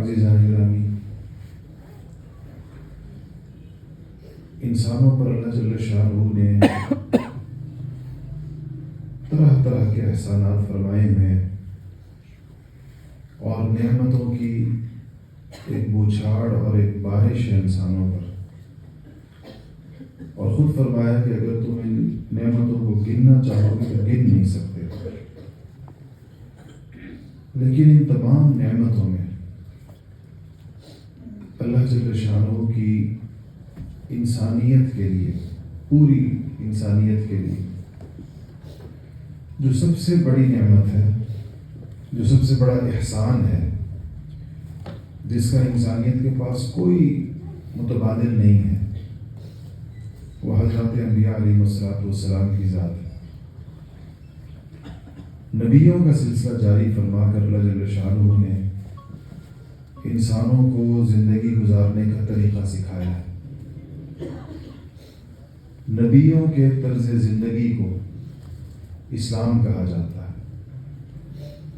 عزیزان گرامی، انسانوں پر اللہ جل شانہ نے طرح طرح کے احسانات فرمائے ہیں اور نعمتوں کی ایک بوچھاڑ اور ایک بارش ہے انسانوں پر، اور خود فرمایا کہ اگر تم ان نعمتوں کو گننا چاہو گے تو گن نہیں سکتے۔ لیکن ان تمام نعمتوں میں اللہ جل شانہ کی انسانیت کے لیے، پوری انسانیت کے لیے جو سب سے بڑی نعمت ہے، جو سب سے بڑا احسان ہے، جس کا انسانیت کے پاس کوئی متبادل نہیں ہے، وہ حضرات انبیاء علیہ السلام کی ذات ہے۔ نبیوں کا سلسلہ جاری فرما کر اللہ جل شانہ نے انسانوں کو زندگی گزارنے کا طریقہ سکھایا ہے۔ نبیوں کے طرز زندگی کو اسلام کہا جاتا ہے۔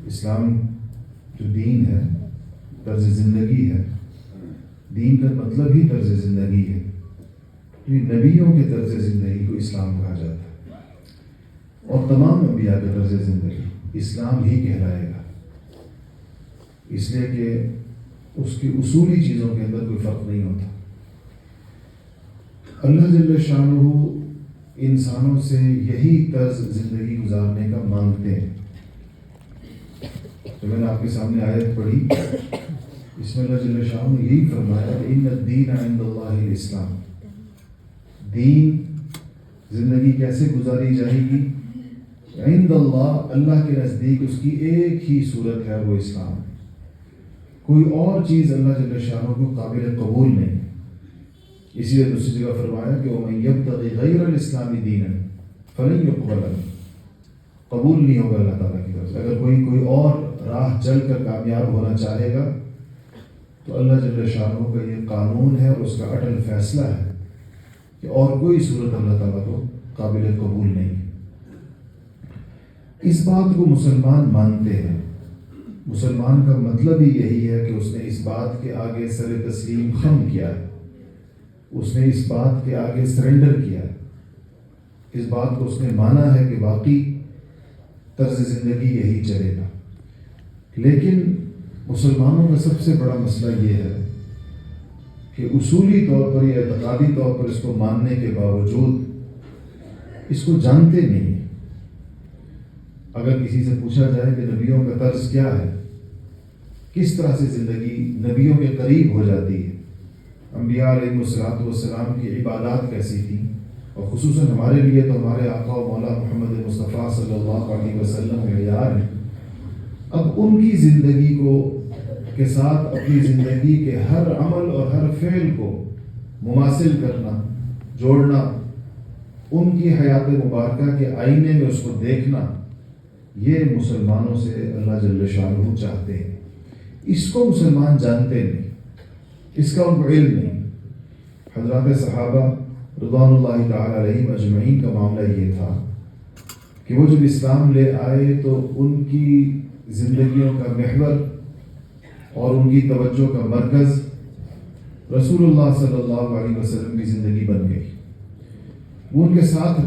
اسلام جو دین ہے، طرز زندگی ہے، دین کا مطلب ہی طرز زندگی ہے، تو یہ نبیوں کے طرز زندگی کو اسلام کہا جاتا ہے، اور تمام انبیاء کا طرز زندگی اسلام ہی کہلائے گا، اس لیے کہ اس کی اصولی چیزوں کے اندر کوئی فرق نہیں ہوتا۔ اللہ جل شانہ انسانوں سے یہی طرز زندگی گزارنے کا مانگتے ہیں۔ تو میں نے آپ کے سامنے آیت پڑھی، اس میں اللہ جل شانہ نے یہی فرمایا کہ ان الدین عند اللہ الاسلام، دین زندگی کیسے گزاری جائے گی؟ عند اللہ، اللہ کے نزدیک اس کی ایک ہی صورت ہے، وہ اسلام ہے۔ کوئی اور چیز اللہ جل شانہ کو قابل قبول نہیں۔ اسی لیے دوسری جگہ فرمایا کہ وَمَن يَبْتَغِ غَيْرَ الْإِسْلَامِ دِينًا فَلَن يُقْبَلَ مِنْهُ، قبول نہیں ہوگا اللہ تعالیٰ کی طرف سے۔ اگر کوئی اور راہ چل کر کامیاب ہونا چاہے گا تو اللہ جل شانہ کا یہ قانون ہے اور اس کا اٹل فیصلہ ہے کہ اور کوئی صورت اللہ تعالیٰ کو قابل قبول نہیں۔ اس بات کو مسلمان مانتے ہیں۔ مسلمان کا مطلب ہی یہی ہے کہ اس نے اس بات کے آگے سر تسلیم خم کیا ہے، اس نے اس بات کے آگے سرنڈر کیا ہے، اس بات کو اس نے مانا ہے کہ واقعی طرز زندگی یہی چلے گا۔ لیکن مسلمانوں کا سب سے بڑا مسئلہ یہ ہے کہ اصولی طور پر یا اعتقادی طور پر اس کو ماننے کے باوجود اس کو جانتے نہیں۔ اگر کسی سے پوچھا جائے کہ نبیوں کا طرز کیا ہے، کس طرح سے زندگی نبیوں کے قریب ہو جاتی ہے، انبیاء علیہ السلام کی عبادات کیسی تھیں، اور خصوصاً ہمارے لیے تو ہمارے آقا و مولا محمد مصطفیٰ صلی اللہ علیہ وسلم معیار ہیں، اب ان کی زندگی کو کے ساتھ اپنی زندگی کے ہر عمل اور ہر فعل کو مماثل کرنا، جوڑنا، ان کی حیات مبارکہ کے آئینے میں اس کو دیکھنا، یہ مسلمانوں سے اللہ جل شانہ چاہتے ہیں۔ اس کو مسلمان جانتے نہیں، اس کا ان کو علم نہیں۔ حضرات صحابہ رضوان اللہ تعالی علیہم اجمعین کا معاملہ یہ تھا کہ وہ جب اسلام لے آئے تو ان کی زندگیوں کا محور اور ان کی توجہ کا مرکز رسول اللہ صلی اللہ علیہ وسلم کی زندگی بن گئی۔ وہ ان کے ساتھ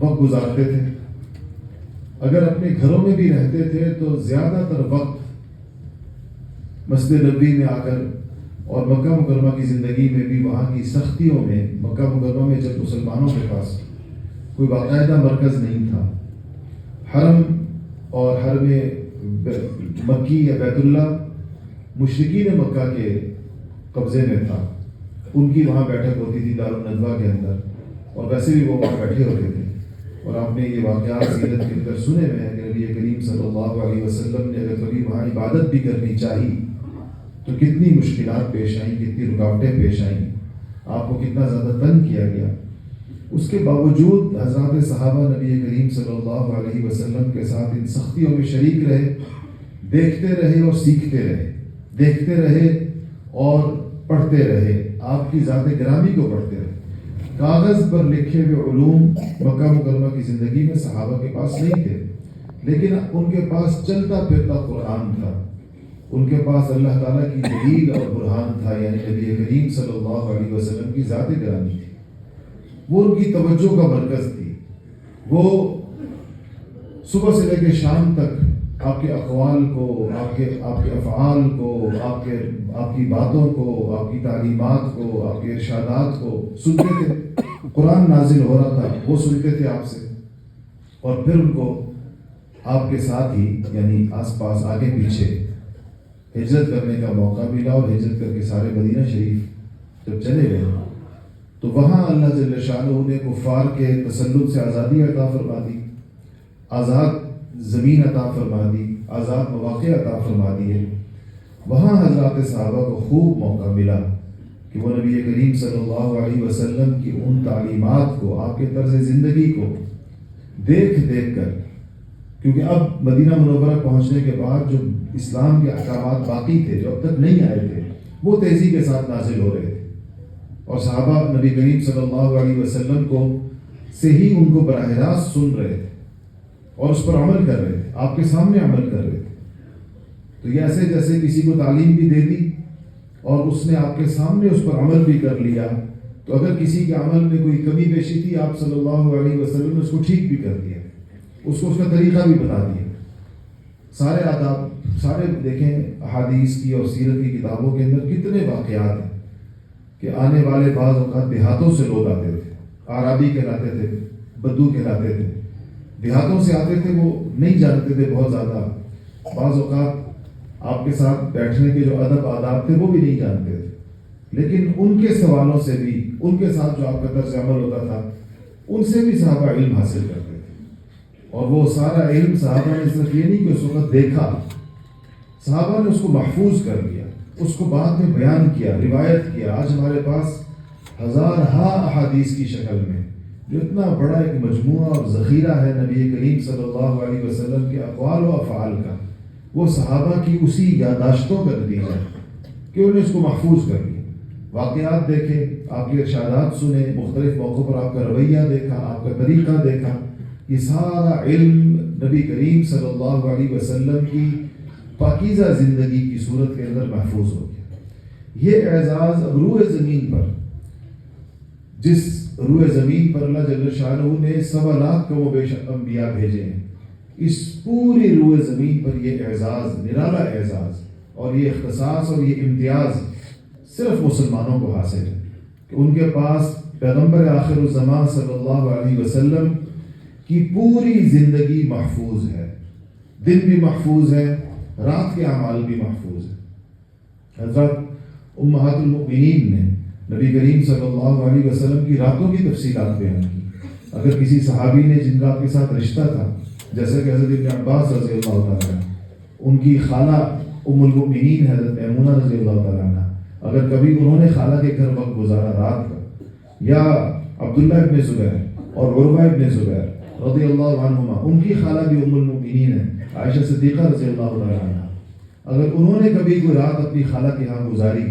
وقت گزارتے تھے، اگر اپنے گھروں میں بھی رہتے تھے تو زیادہ تر وقت مسجد نبوی میں آ کر، اور مکہ مکرمہ کی زندگی میں بھی وہاں کی سختیوں میں، مکہ مکرمہ میں جب مسلمانوں کے پاس کوئی باقاعدہ مرکز نہیں تھا، حرم اور حرم مکی یا بیت اللہ مشرکین مکہ کے قبضے میں تھا، ان کی وہاں بیٹھک ہوتی تھی دارالندوہ کے اندر، اور ویسے بھی وہ وہاں بیٹھے ہوتے تھے۔ اور آپ نے یہ واقعات سیرت کے اندر سنے ہوئے ہیں کہ نبی کریم صلی اللہ علیہ وسلم نے اگر کبھی وہاں عبادت بھی کرنی چاہی تو کتنی مشکلات پیش آئیں، کتنی رکاوٹیں پیش آئیں، آپ کو کتنا زیادہ تنگ کیا گیا۔ اس کے باوجود حضرات صحابہ نبی کریم صلی اللہ علیہ وسلم کے ساتھ ان سختیوں میں شریک رہے، دیکھتے رہے اور سیکھتے رہے، دیکھتے رہے اور پڑھتے رہے، آپ کی ذات گرامی کو پڑھتے رہے۔ کاغذ پر لکھے ہوئے علوم مکہ مکرمہ کی زندگی میں صحابہ کے پاس نہیں تھے، لیکن ان کے پاس چلتا پھرتا قرآن تھا، ان کے پاس اللہ تعالیٰ کی دلیل اور برہان تھا، یعنی نبی کریم صلی اللہ علیہ وسلم کی ذات گرامی تھی، وہ ان کی توجہ کا مرکز تھی۔ وہ صبح سے لے کے شام تک آپ کے اقوال کو، آپ کے افعال کو، آپ کی باتوں کو، آپ کی تعلیمات کو، آپ کے ارشادات کو سنتے تھے۔ قرآن نازل ہو رہا تھا، وہ سنتے تھے آپ سے، اور پھر ان کو آپ کے ساتھ ہی یعنی آس پاس آگے پیچھے ہجرت کرنے کا موقع ملا، اور ہجرت کر کے سارے مدینہ شریف جب چلے گئے تو وہاں اللہ جل شانہ نے کفار کے تسلط سے آزادی عطا فرما دی، آزاد زمین عطا فرما دی، آزاد مواقع عطا فرما دیے۔ وہاں حضرات صحابہ کو خوب موقع ملا کہ وہ نبی کریم صلی اللہ علیہ وسلم کی ان تعلیمات کو، آپ کے طرز زندگی کو دیکھ دیکھ کر، کیونکہ اب مدینہ منورہ پہنچنے کے بعد جو اسلام کے احکامات باقی تھے جو اب تک نہیں آئے تھے، وہ تیزی کے ساتھ نازل ہو رہے تھے، اور صحابہ نبی کریم صلی اللہ علیہ وسلم کو سے ہی ان کو براہ راست سن رہے تھے اور اس پر عمل کر رہے تھے، آپ کے سامنے عمل کر رہے تھے۔ تو یہ ایسے جیسے کسی کو تعلیم بھی دے دی اور اس نے آپ کے سامنے اس پر عمل بھی کر لیا، تو اگر کسی کے عمل میں کوئی کمی بیشی تھی، آپ صلی اللہ علیہ وسلم نے اس کو ٹھیک بھی کر دیا، اس کو اس کا طریقہ بھی بتا دیا۔ سارے آداب، سارے دیکھیں احادیث کی اور سیرت کی کتابوں کے اندر کتنے واقعات ہیں کہ آنے والے بعض اوقات دیہاتوں سے لوگ آتے تھے، اعرابی کہلاتے تھے، بدو کہلاتے تھے، دیہاتوں سے آتے تھے، وہ نہیں جانتے تھے بہت زیادہ، بعض اوقات آپ کے ساتھ بیٹھنے کے جو ادب آداب تھے وہ بھی نہیں جانتے تھے، لیکن ان کے سوالوں سے بھی، ان کے ساتھ جو آپ کا طرز عمل ہوتا تھا، ان سے بھی صحابہ علم حاصل کرتے تھے۔ اور وہ سارا علم صحابہ نے صرف یہ نہیں کہ اس وقت دیکھا، صحابہ نے اس کو محفوظ کر لیا، اس کو بعد میں بیان کیا، روایت کیا۔ آج ہمارے پاس ہزارہا احادیث کی شکل میں جو اتنا بڑا ایک مجموعہ اور ذخیرہ ہے نبی کریم صلی اللہ علیہ وسلم کے اقوال و افعال کا، وہ صحابہ کی اسی یادداشتوں کا نتیجہ ہے کہ انہوں نے اس کو محفوظ کر لیا۔ واقعات دیکھے، آپ کے ارشادات سنے، مختلف موقعوں پر آپ کا رویہ دیکھا، آپ کا طریقہ دیکھا، یہ سارا علم نبی کریم صلی اللہ علیہ وسلم کی پاکیزہ زندگی کی صورت کے اندر محفوظ ہو گیا۔ یہ اعزاز اب روئے زمین پر، جس روئے زمین پر اللہ جل شانہ نے 1.25 لاکھ کم و بیش انبیاء بھیجے ہیں، اس پوری روئے زمین پر یہ اعزاز، نرالا اعزاز اور یہ اختصاص اور یہ امتیاز صرف مسلمانوں کو حاصل ہے کہ ان کے پاس پیغمبر آخر الزمان صلی اللہ علیہ وسلم کی پوری زندگی محفوظ ہے، دن بھی محفوظ ہے، رات کے اعمال بھی محفوظ ہے۔ حضرت امہات المؤمنین نے نبی کریم صلی اللہ علیہ وسلم کی راتوں کی تفصیلات بیان کی۔ اگر کسی صحابی نے جن کا آپ کے ساتھ رشتہ تھا، جیسے کہ حضرت ابن عباس رضی اللہ تعالیٰ عنہ، ان کی خالہ ام المؤمنین حضرت میمونہ رضی اللہ تعالیٰ عنہ، اگر کبھی انہوں نے خالہ کے گھر وقت گزارا رات کا، یا عبداللہ ابن زبیر اور عروہ ابن زبیر رضی اللہ عنہما، ان کی خالہ بھی ام المؤمنین ہے عائشہ صدیقہ رضی اللہ تعالیٰ عنہ، اگر انہوں نے کبھی کوئی رات اپنی خالہ کے ہاں گزاری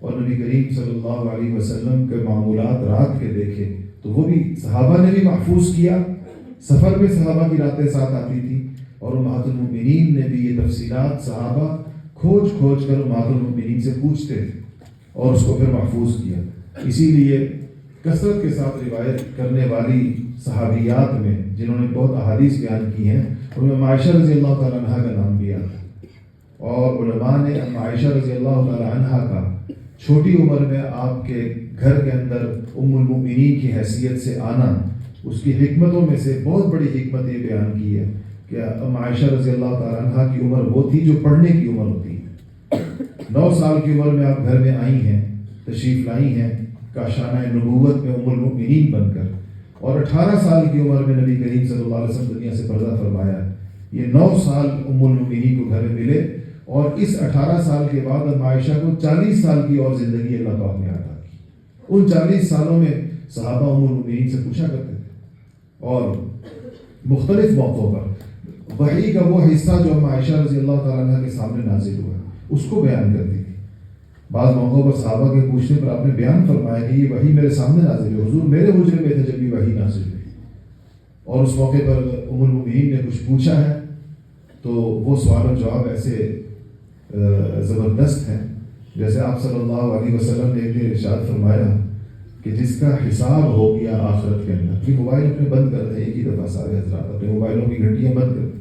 اور نبی کریم صلی اللہ علیہ وسلم کے معمولات رات کے دیکھے تو وہ بھی صحابہ نے بھی محفوظ کیا۔ سفر میں صحابہ کی راتیں ساتھ آتی تھی، اور امہات المؤمنین نے بھی یہ تفصیلات صحابہ کھوج کھوج کر امہات المؤمنین سے پوچھتے تھے اور اس کو پھر محفوظ کیا۔ اسی لیے کثرت کے ساتھ روایت کرنے والی صحابیات میں جنہوں نے بہت احادیث بیان کی ہیں، ان میں عائشہ رضی اللہ تعالیٰ عنہ کا نام بھی آتا ہے، اور علماء نے عائشہ رضی اللہ تعالیٰ عنہ کا چھوٹی عمر میں آپ کے گھر کے اندر ام المؤمنین کی حیثیت سے آنا، اس کی حکمتوں میں سے بہت بڑی حکمت یہ بیان کی ہے کہ عائشہ رضی اللہ تعالیٰ عنہ کی عمر وہ تھی جو پڑھنے کی عمر ہوتی ہے۔ 9 سال کی عمر میں آپ گھر میں آئی ہیں، تشریف لائی ہیں کاشانہ نبوت میں ام المؤمنین بن کر، اور 18 سال کی عمر میں نبی کریم صلی اللہ علیہ وسلم دنیا سے پردہ فرمایا۔ یہ 9 سال ام المؤمنین کو گھر میں ملے، اور اس 18 سال کے بعد ام عائشہ کو 40 سال کی اور زندگی اللہ پاک نے عطا کی۔ ان 40 سالوں میں صحابہ ام المؤمنین سے پوچھا کرتے تھے، اور مختلف موقعوں پر وحی کا وہ حصہ جو ام عائشہ رضی اللہ تعالیٰ عنہ کے سامنے نازل ہوا اس کو بیان کرتی تھی۔ بعض موقعوں پر صحابہ کے پوچھنے پر آپ نے بیان فرمایا کہ یہ وحی میرے سامنے نازل ہوئی، حضور میرے حجرے میں تھے جب یہ وحی نازل ہوئی، اور اس موقع پر ام المؤمنین نے کچھ پوچھا ہے تو وہ سوال و جواب ایسے زبردست ہیں. جیسے آپ صلی اللہ علیہ وسلم نے ایک دن ارشاد فرمایا کہ جس کا حساب ہو گیا آخرت کے اندر. یہ موبائل اپنے بند کر دیں ایک ہی دفعہ سارے حضرات اپنے موبائلوں کی گھنٹیاں بند کر دیں.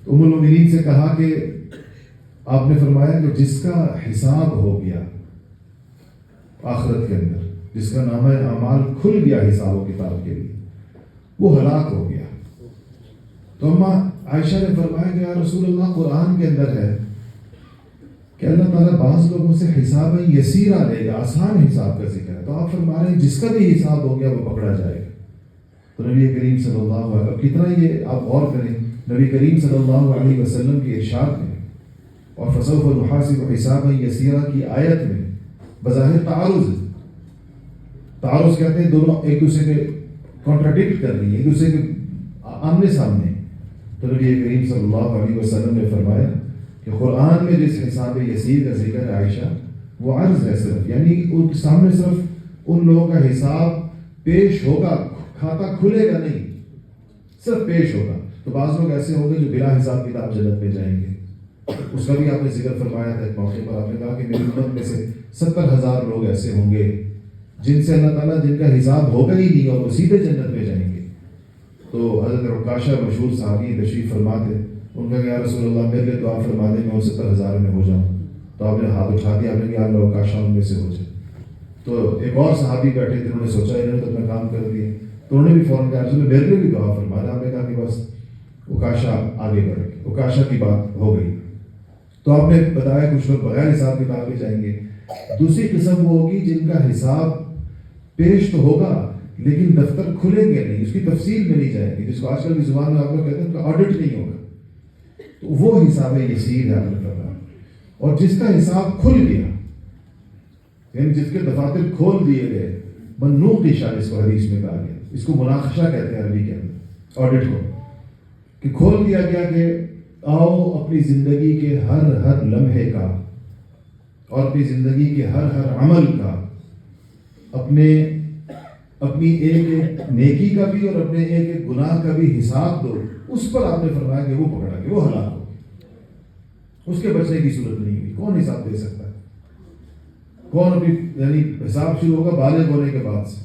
تو ام المؤمنین سے کہا کہ آپ نے فرمایا کہ جس کا حساب ہو گیا آخرت کے اندر, جس کا نامہ اعمال کھل گیا حساب و کتاب کے لیے, وہ ہلاک ہو گیا. تو اماں عائشہ نے فرمایا کہ یا رسول اللہ قرآن کے اندر ہے کہ اللہ تعالیٰ بعض لوگوں سے حساب یسیرہ لے گا, آسان حساب کا ذکر ہے. تو آپ فرما رہے ہیں جس کا بھی حساب ہو گیا وہ پکڑا جائے گا. تو نبی کریم صلی اللہ علیہ وسلم کتنا یہ آپ غور کریں, نبی کریم صلی اللہ علیہ وسلم کے ارشاد میں اور فسوف نحاسب حسابا یسیرا کی آیت میں بظاہر تعارض کہتے ہیں دونوں ایک دوسرے کے کانٹراڈکٹ کر رہی ہیں, ایک دوسرے کے آمنے سامنے. تو نبی کریم صلی اللہ علیہ وسلم نے فرمایا کہ قرآن میں جس حساب یسیر کا ذکر ہے عائشہ, وہ عرض ہے صرف, یعنی ان کے سامنے صرف ان لوگوں کا حساب پیش ہوگا, کھاتا کھلے گا نہیں, صرف پیش ہوگا. تو بعض لوگ ایسے ہوں گے جو بلا حساب کتاب جنت میں جائیں گے. اس کا بھی آپ نے ذکر فرمایا تھا ایک موقع پر, آپ نے کہا کہ میری امت میں سے 70,000 لوگ ایسے ہوں گے جن سے اللہ تعالیٰ جن کا حساب ہوگا ہی نہیں اور وہ سیدھے جنت میں جائیں گے. تو حضرت عکاشہ مشہور صحابی تشریف فرما تھے, ان کا کہ یا رسول اللہ میرے لیے دعا فرما دیں میں ان 70,000 میں ہو جاؤں. تو آپ نے ہاتھ اٹھا دیا, آپ نے کہا اللہ عکاشہ ان میں سے ہو جائے. تو ایک اور صحابی بیٹھے تھے, انہوں نے سوچا انہوں نے تو اپنا کام کر دیا, تو انہوں نے بھی فوراً کہا رسول اللہ میرے لیے بھی دعا فرما دیں. آپ نے کہا کہ بس عکاشہ آگے بڑھ گئے, عکاشہ کی بات ہو گئی. تو آپ نے بتایا کچھ لوگ بغیر حساب کتاب کے جائیں گے. دوسری قسم وہ ہوگی جن کا حساب پیش تو ہوگا لیکن دفتر کھلیں گے نہیں, اس کی تفصیل میں نہیں جائیں گے, جس کو آج کل کی زبان میں آپ لوگ کہتے ہیں ان کا آڈٹ نہیں ہوگا. تو وہ حساب یسیر ہے اللہ تعالیٰ. اور جس کا حساب کھل گیا, یعنی جس کے دفاتر کھول دیے گئے, منوق اشارہ اس کو حدیث میں کہا گیا, اس کو مناقشہ کہتے ہیں عربی کے اندر آڈٹ کو, کہ کھول دیا گیا کہ آؤ اپنی زندگی کے ہر لمحے کا اور اپنی زندگی کے ہر عمل کا, اپنی ایک نیکی کا بھی اور اپنے ایک گناہ کا بھی حساب دو. اس پر آپ نے فرمایا کہ وہ پکڑا گیا, وہ ہلاک ہو گیا, اس کے بچنے کی صورت نہیں ہوئی. کون حساب دے سکتا ہے؟ کون اپنی, یعنی حساب شروع ہوگا بالغ ہونے کے بعد سے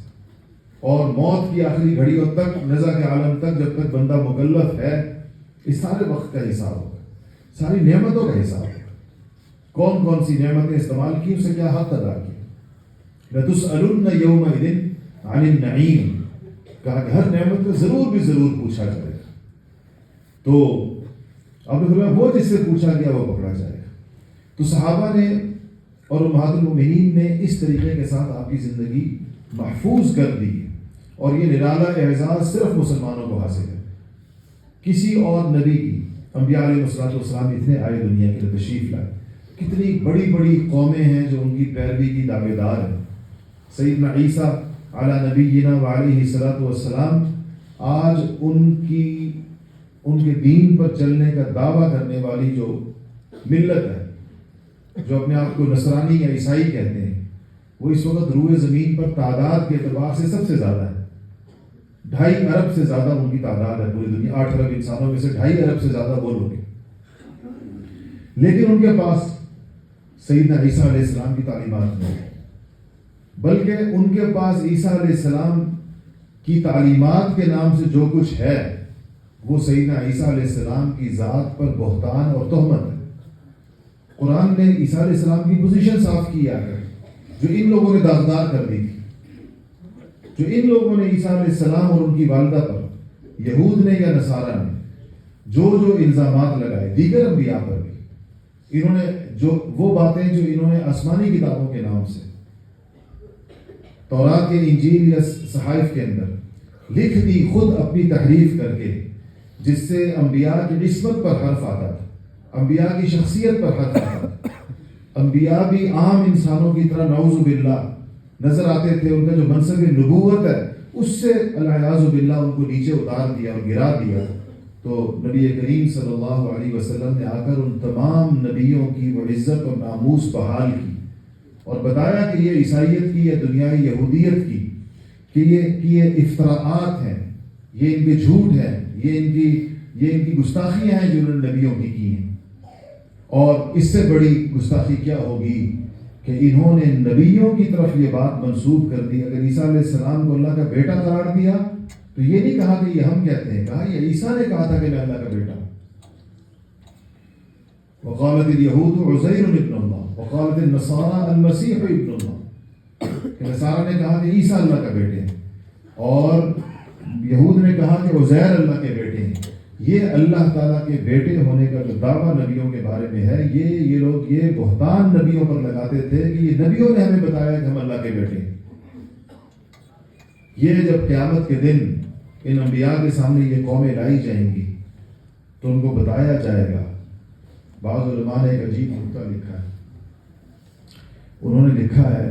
اور موت کی آخری گھڑیوں تک, نزا کے عالم تک, جب تک بندہ مکلف ہے, اس سارے وقت کا حساب ہوگا, ساری نعمتوں کا حساب ہوگا. کون کون سی نعمتیں استعمال کی, اسے کیا حق ادا کیا. لَتُسْأَلُنَّ يَوْمَئِذٍ عَنِ النَّعِيمِ, کہا کہ ہر نعمت کو ضرور پوچھا جائے گا. تو اب وہ جس سے پوچھا گیا وہ پکڑا جائے گا. تو صحابہ نے اور امہات المؤمنین نے اس طریقے کے ساتھ آپ کی زندگی محفوظ کر دی ہے, اور یہ نرالا اعزاز صرف مسلمانوں کو حاصل ہے, کسی اور نبی کی. انبیاء علیہ السلام اتنے آئے دنیا کے لیے, تشریف لائے, کتنی بڑی بڑی قومیں ہیں جو ان کی پیروی کی دعوے دار ہیں. سیدنا عیسیٰ علی نبینا وعلیہ الصلوۃ والسلام آج ان کے دین پر چلنے کا دعویٰ کرنے والی جو ملت ہے, جو اپنے آپ کو نصرانی یا عیسائی کہتے ہیں, وہ اس وقت روئے زمین پر تعداد کے اعتبار سے سب سے زیادہ ہے. 2.5 ارب سے زیادہ ان کی تعداد ہے پوری دنیا. 8 ارب انسانوں میں سے 2.5 ارب سے زیادہ وہ لوگ ہیں. لیکن ان کے پاس سیدنا عیسیٰ علیہ السلام کی تعلیمات نہیں ہے, بلکہ ان کے پاس عیسیٰ علیہ السلام کی تعلیمات کے نام سے جو کچھ ہے وہ سیدنا عیسیٰ علیہ السلام کی ذات پر بہتان اور تہمت ہے. قرآن نے عیسیٰ علیہ السلام کی پوزیشن صاف کی ہے, جو ان لوگوں نے داغدار کر دی تھی, جو ان لوگوں نے عیسیٰ علیہ السلام اور ان کی والدہ پر, یہود نے یا نصارہ نے جو الزامات لگائے, دیگر انبیاء پر بھی انہوں نے وہ باتیں جو انہوں نے آسمانی کتابوں کے نام سے تورات یا انجیل یا صحائف کے اندر لکھ دی, خود اپنی تحریف کر کے, جس سے انبیاء کی عصمت پر حرف آتا تھا, انبیاء کی شخصیت پر حرف آتا تھا. انبیاء بھی عام انسانوں کی طرح نعوذ باللہ نظر آتے تھے, ان کا جو منصب نبوت ہے اس سے العیاذ باللہ ان کو نیچے اتار دیا اور گرا دیا. تو نبی کریم صلی اللہ علیہ وسلم نے آ کر ان تمام نبیوں کی وہ عزت اور ناموس بحال کی اور بتایا کہ یہ عیسائیت کی یا دنیائی یہودیت کی کہ یہ افتراءات ہیں, یہ ان کے جھوٹ ہیں, یہ ان کی گستاخیاں ہیں جو انہوں نے نبیوں کی ہیں. اور اس سے بڑی گستاخی کیا ہوگی کہ انہوں نے نبیوں کی طرف یہ بات منسوب کر دی. اگر عیسیٰ علیہ السلام کو اللہ کا بیٹا قرار دیا تو یہ نہیں کہا کہ یہ ہم کہتے ہیں، کہا یہ عیسیٰ نے کہا تھا کہ میں اللہ کا بیٹا ہوں. وقالت اليہود عزیر ابن اللہ وقالت النصارى المسیح ابن اللہ، کہ نصارہ نے کہا کہ عیسیٰ اللہ کا بیٹے ہیں اور یہود نے کہا کہ عزیر اللہ کے بیٹے ہیں. یہ اللہ تعالیٰ کے بیٹے ہونے کا جو دعویٰ نبیوں کے بارے میں ہے، یہ لوگ یہ بہتان نبیوں پر لگاتے تھے کہ یہ نبیوں نے ہمیں بتایا کہ ہم اللہ کے بیٹے ہیں. یہ جب قیامت کے دن ان انبیاء کے سامنے یہ قومیں لائی جائیں گی تو ان کو بتایا جائے گا. بعض علماء نے ایک عجیب نقطہ لکھا ہے. انہوں نے لکھا ہے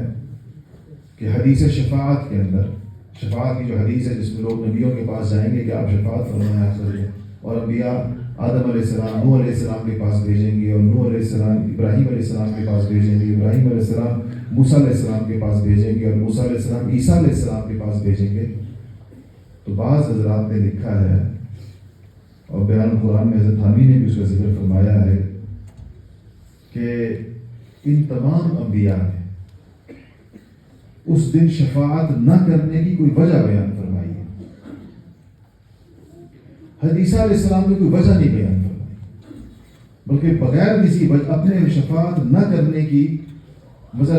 کہ حدیث شفاعت کے اندر، شفاعت کی جو حدیث ہے جس میں لوگ نبیوں کے پاس جائیں گے کہ آپ شفاعت فرمائیں آپ کریں، اور انبیاء آدم علیہ السلام نوح علیہ السلام کے پاس بھیجیں گے، اور نوح علیہ السلام ابراہیم علیہ السلام کے پاس بھیجیں گے، ابراہیم علیہ السلام موسیٰ علیہ السلام کے پاس بھیجیں گے، اور موسیٰ علیہ السلام عیسیٰ علیہ السلام کے پاس بھیجیں گے. تو بعض حضرات نے لکھا ہے اور بیان قرآن میں حضرت حامی نے بھی اس کا ذکر فرمایا ہے کہ ان تمام انبیاء نے اس دن شفاعت نہ کرنے کی کوئی وجہ بیان فرمائی ہے. عیسیٰ علیہ السلام نے کوئی وجہ نہیں بیان فرمائی، بلکہ بغیر کسی وجہ اپنے شفاعت نہ کرنے کی، مثلا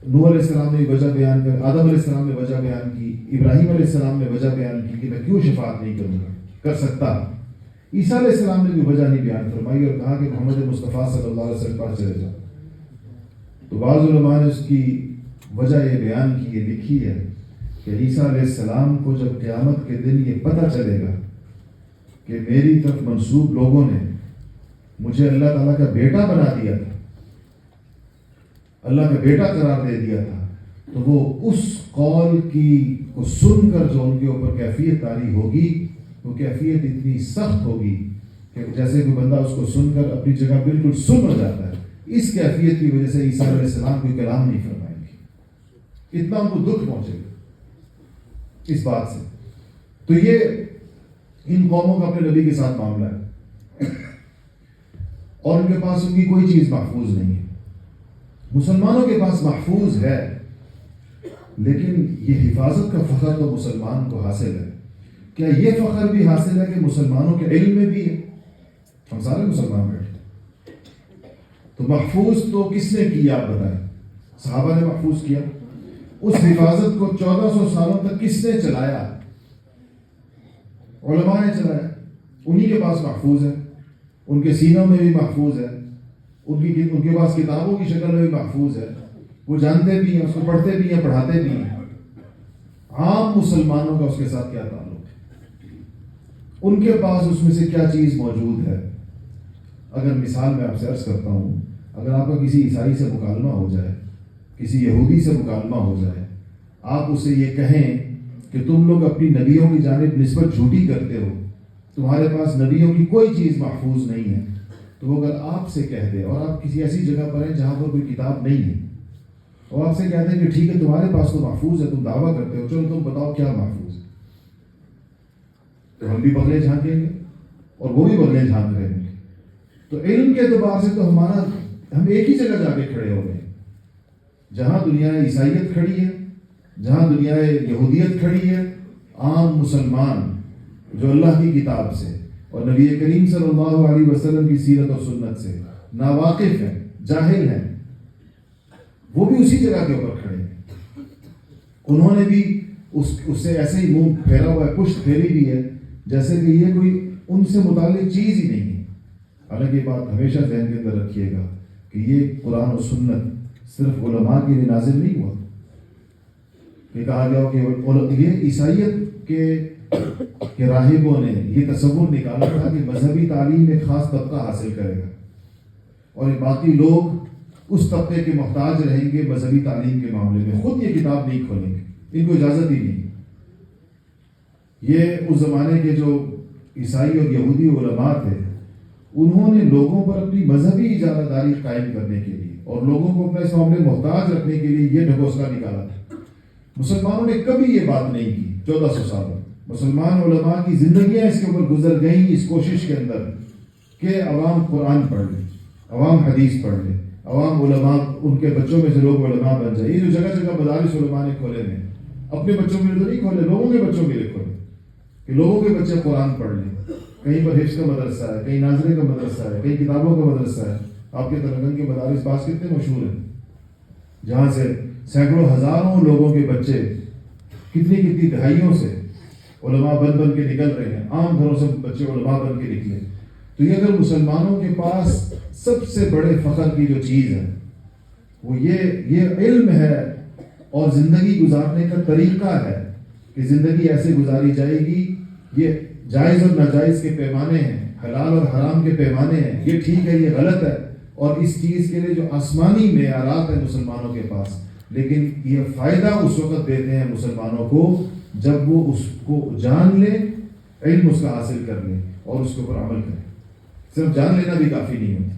نوح علیہ السلام نے وجہ بیان کر، آدم علیہ السلام نے وجہ بیان کی، ابراہیم علیہ السلام نے وجہ بیان کی کہ میں کیوں شفاعت نہیں کروں گا، کر سکتا. عیسیٰ علیہ السلام نے کوئی وجہ نہیں بیان فرمائی اور کہا کہ محمد مصطفیٰ صلی اللہ علیہ وسلم پاس چلے جاؤ. تو بعض علماء نے اس کی وجہ یہ بیان کی، یہ لکھی ہے کہ عیسیٰ علیہ السلام کو جب قیامت کے دن یہ پتہ چلے گا کہ میری طرف منسوب لوگوں نے مجھے اللہ تعالیٰ کا بیٹا بنا دیا تھا، اللہ کا بیٹا قرار دے دیا تھا، تو وہ اس قول کو سن کر جو ان کے اوپر کیفیت طاری ہوگی، وہ کیفیت اتنی سخت ہوگی کہ جیسے کوئی بندہ اس کو سن کر اپنی جگہ بالکل سن ہو جاتا ہے. اس کیفیت کی وجہ سے عیسیٰ علیہ السلام کوئی کلام نہیں فرمائیں گے، اتنا ان کو دکھ پہنچے گا اس بات سے. تو یہ ان قوموں کا اپنے نبی کے ساتھ معاملہ ہے اور ان کے پاس ان کی کوئی چیز محفوظ نہیں ہے. مسلمانوں کے پاس محفوظ ہے، لیکن یہ حفاظت کا فخر تو مسلمان کو حاصل ہے. کیا یہ فخر بھی حاصل ہے کہ مسلمانوں کے علم میں بھی ہے؟ ہم سارے مسلمان بیٹھے تو محفوظ تو کس نے کیا آپ بتائیں؟ صحابہ نے محفوظ کیا. اس حفاظت کو 1400 سالوں تک کس نے چلایا؟ علماء نے چلایا. انہی کے پاس محفوظ ہے، ان کے سینوں میں بھی محفوظ ہے، ان کے پاس کتابوں کی شکل میں بھی محفوظ ہے، وہ جانتے بھی ہیں، اس کو پڑھتے بھی ہیں، پڑھاتے بھی ہیں. عام مسلمانوں کا اس کے ساتھ کیا تعلق ہے؟ ان کے پاس اس میں سے کیا چیز موجود ہے؟ اگر مثال میں آپ سے عرض کرتا ہوں، اگر آپ کا کسی عیسائی سے مکالمہ ہو جائے، کسی یہودی سے مکالمہ ہو جائے، آپ اسے یہ کہیں کہ تم لوگ اپنی نبیوں کی جانب نسبت جھوٹی کرتے ہو، تمہارے پاس نبیوں کی کوئی چیز محفوظ نہیں ہے، تو وہ اگر آپ سے کہہ دے اور آپ کسی ایسی جگہ پر ہیں جہاں پر کوئی کتاب نہیں ہے اور آپ سے کہتے ہیں کہ ٹھیک ہے تمہارے پاس تو محفوظ ہے، تم دعویٰ کرتے ہو، چلو تم بتاؤ کیا محفوظ ہے، تو ہم بھی بغلیں جھانکیں گے اور وہ بھی بغلیں جھانک رہے ہیں. تو علم کے اعتبار سے تو ہم ایک ہی جگہ جا کے کھڑے ہو گئے، جہاں دنیا عیسائیت کھڑی ہے، جہاں دنیا یہودیت کھڑی ہے. عام مسلمان جو اللہ کی کتاب سے اور نبی کریم صلی اللہ علیہ وسلم کی سیرت اور سنت سے ناواقف ہیں، جاہل ہیں، وہ بھی اسی جگہ کے اوپر کھڑے ہیں. انہوں نے بھی اس سے ایسے ہی منہ پھیرا ہوا ہے، پشت پھیری بھی ہے، جیسے کہ یہ کوئی ان سے متعلق چیز ہی نہیں ہے. حالانکہ یہ بات ہمیشہ ذہن کے اندر رکھیے گا کہ یہ قرآن و سنت صرف علماء کے لیے نازل نہیں ہوا کہ کہا گیا کہ یہ عیسائیت کے راہبوں نے یہ تصور نکالا تھا کہ مذہبی تعلیم ایک خاص طبقہ حاصل کرے گا اور باقی لوگ اس طبقے کے محتاج رہیں گے مذہبی تعلیم کے معاملے میں، خود یہ کتاب نہیں کھولیں گے، ان کو اجازت ہی نہیں. یہ اس زمانے کے جو عیسائی اور یہودی علماء تھے، انہوں نے لوگوں پر اپنی مذہبی اجازت داری قائم کرنے کے لیے اور لوگوں کو اپنے اس معاملے محتاج رکھنے کے لیے یہ ڈھکوسلا نکالا تھا. مسلمانوں نے کبھی یہ بات نہیں کی. 1400 سال میں مسلمان علماء کی زندگیاں اس کے اوپر گزر گئیں اس کوشش کے اندر کہ عوام قرآن پڑھ لیں، عوام حدیث پڑھ لے، عوام علماء، ان کے بچوں میں سے لوگ علماء بن جائے۔ یہ جو جگہ جگہ مدارس علماء نے کھولے ہیں، اپنے بچوں کے لیے تو نہیں کھولے، لوگوں کے بچوں کے لیے کھولے کہ لوگوں کے بچے قرآن پڑھ لیں۔ کہیں پر حفظ کا مدرسہ ہے، کہیں ناظرے کا مدرسہ ہے، کہیں کتابوں کا مدرسہ ہے۔ آپ کے تلنگن کے مدارس بعض کتنے مشہور ہیں، جہاں سے سینکڑوں ہزاروں لوگوں کے بچے کتنی کتنی دہائیوں سے علماء بن کے نکل رہے ہیں۔ عام گھروں سے بچے علماء بن کے نکلے۔ تو یہ اگر مسلمانوں کے پاس سب سے بڑے فخر کی جو چیز ہے وہ یہ علم ہے اور زندگی گزارنے کا طریقہ ہے کہ زندگی ایسے گزاری جائے گی۔ یہ جائز اور ناجائز کے پیمانے ہیں، حلال اور حرام کے پیمانے ہیں، یہ ٹھیک ہے، یہ غلط ہے، اور اس چیز کے لیے جو آسمانی معیارات ہیں مسلمانوں کے پاس، لیکن یہ فائدہ اس وقت دیتے ہیں مسلمانوں کو جب وہ اس کو جان لے، علم اس کا حاصل کر لے اور اس کے اوپر عمل کرے۔ صرف جان لینا بھی کافی نہیں ہوتا،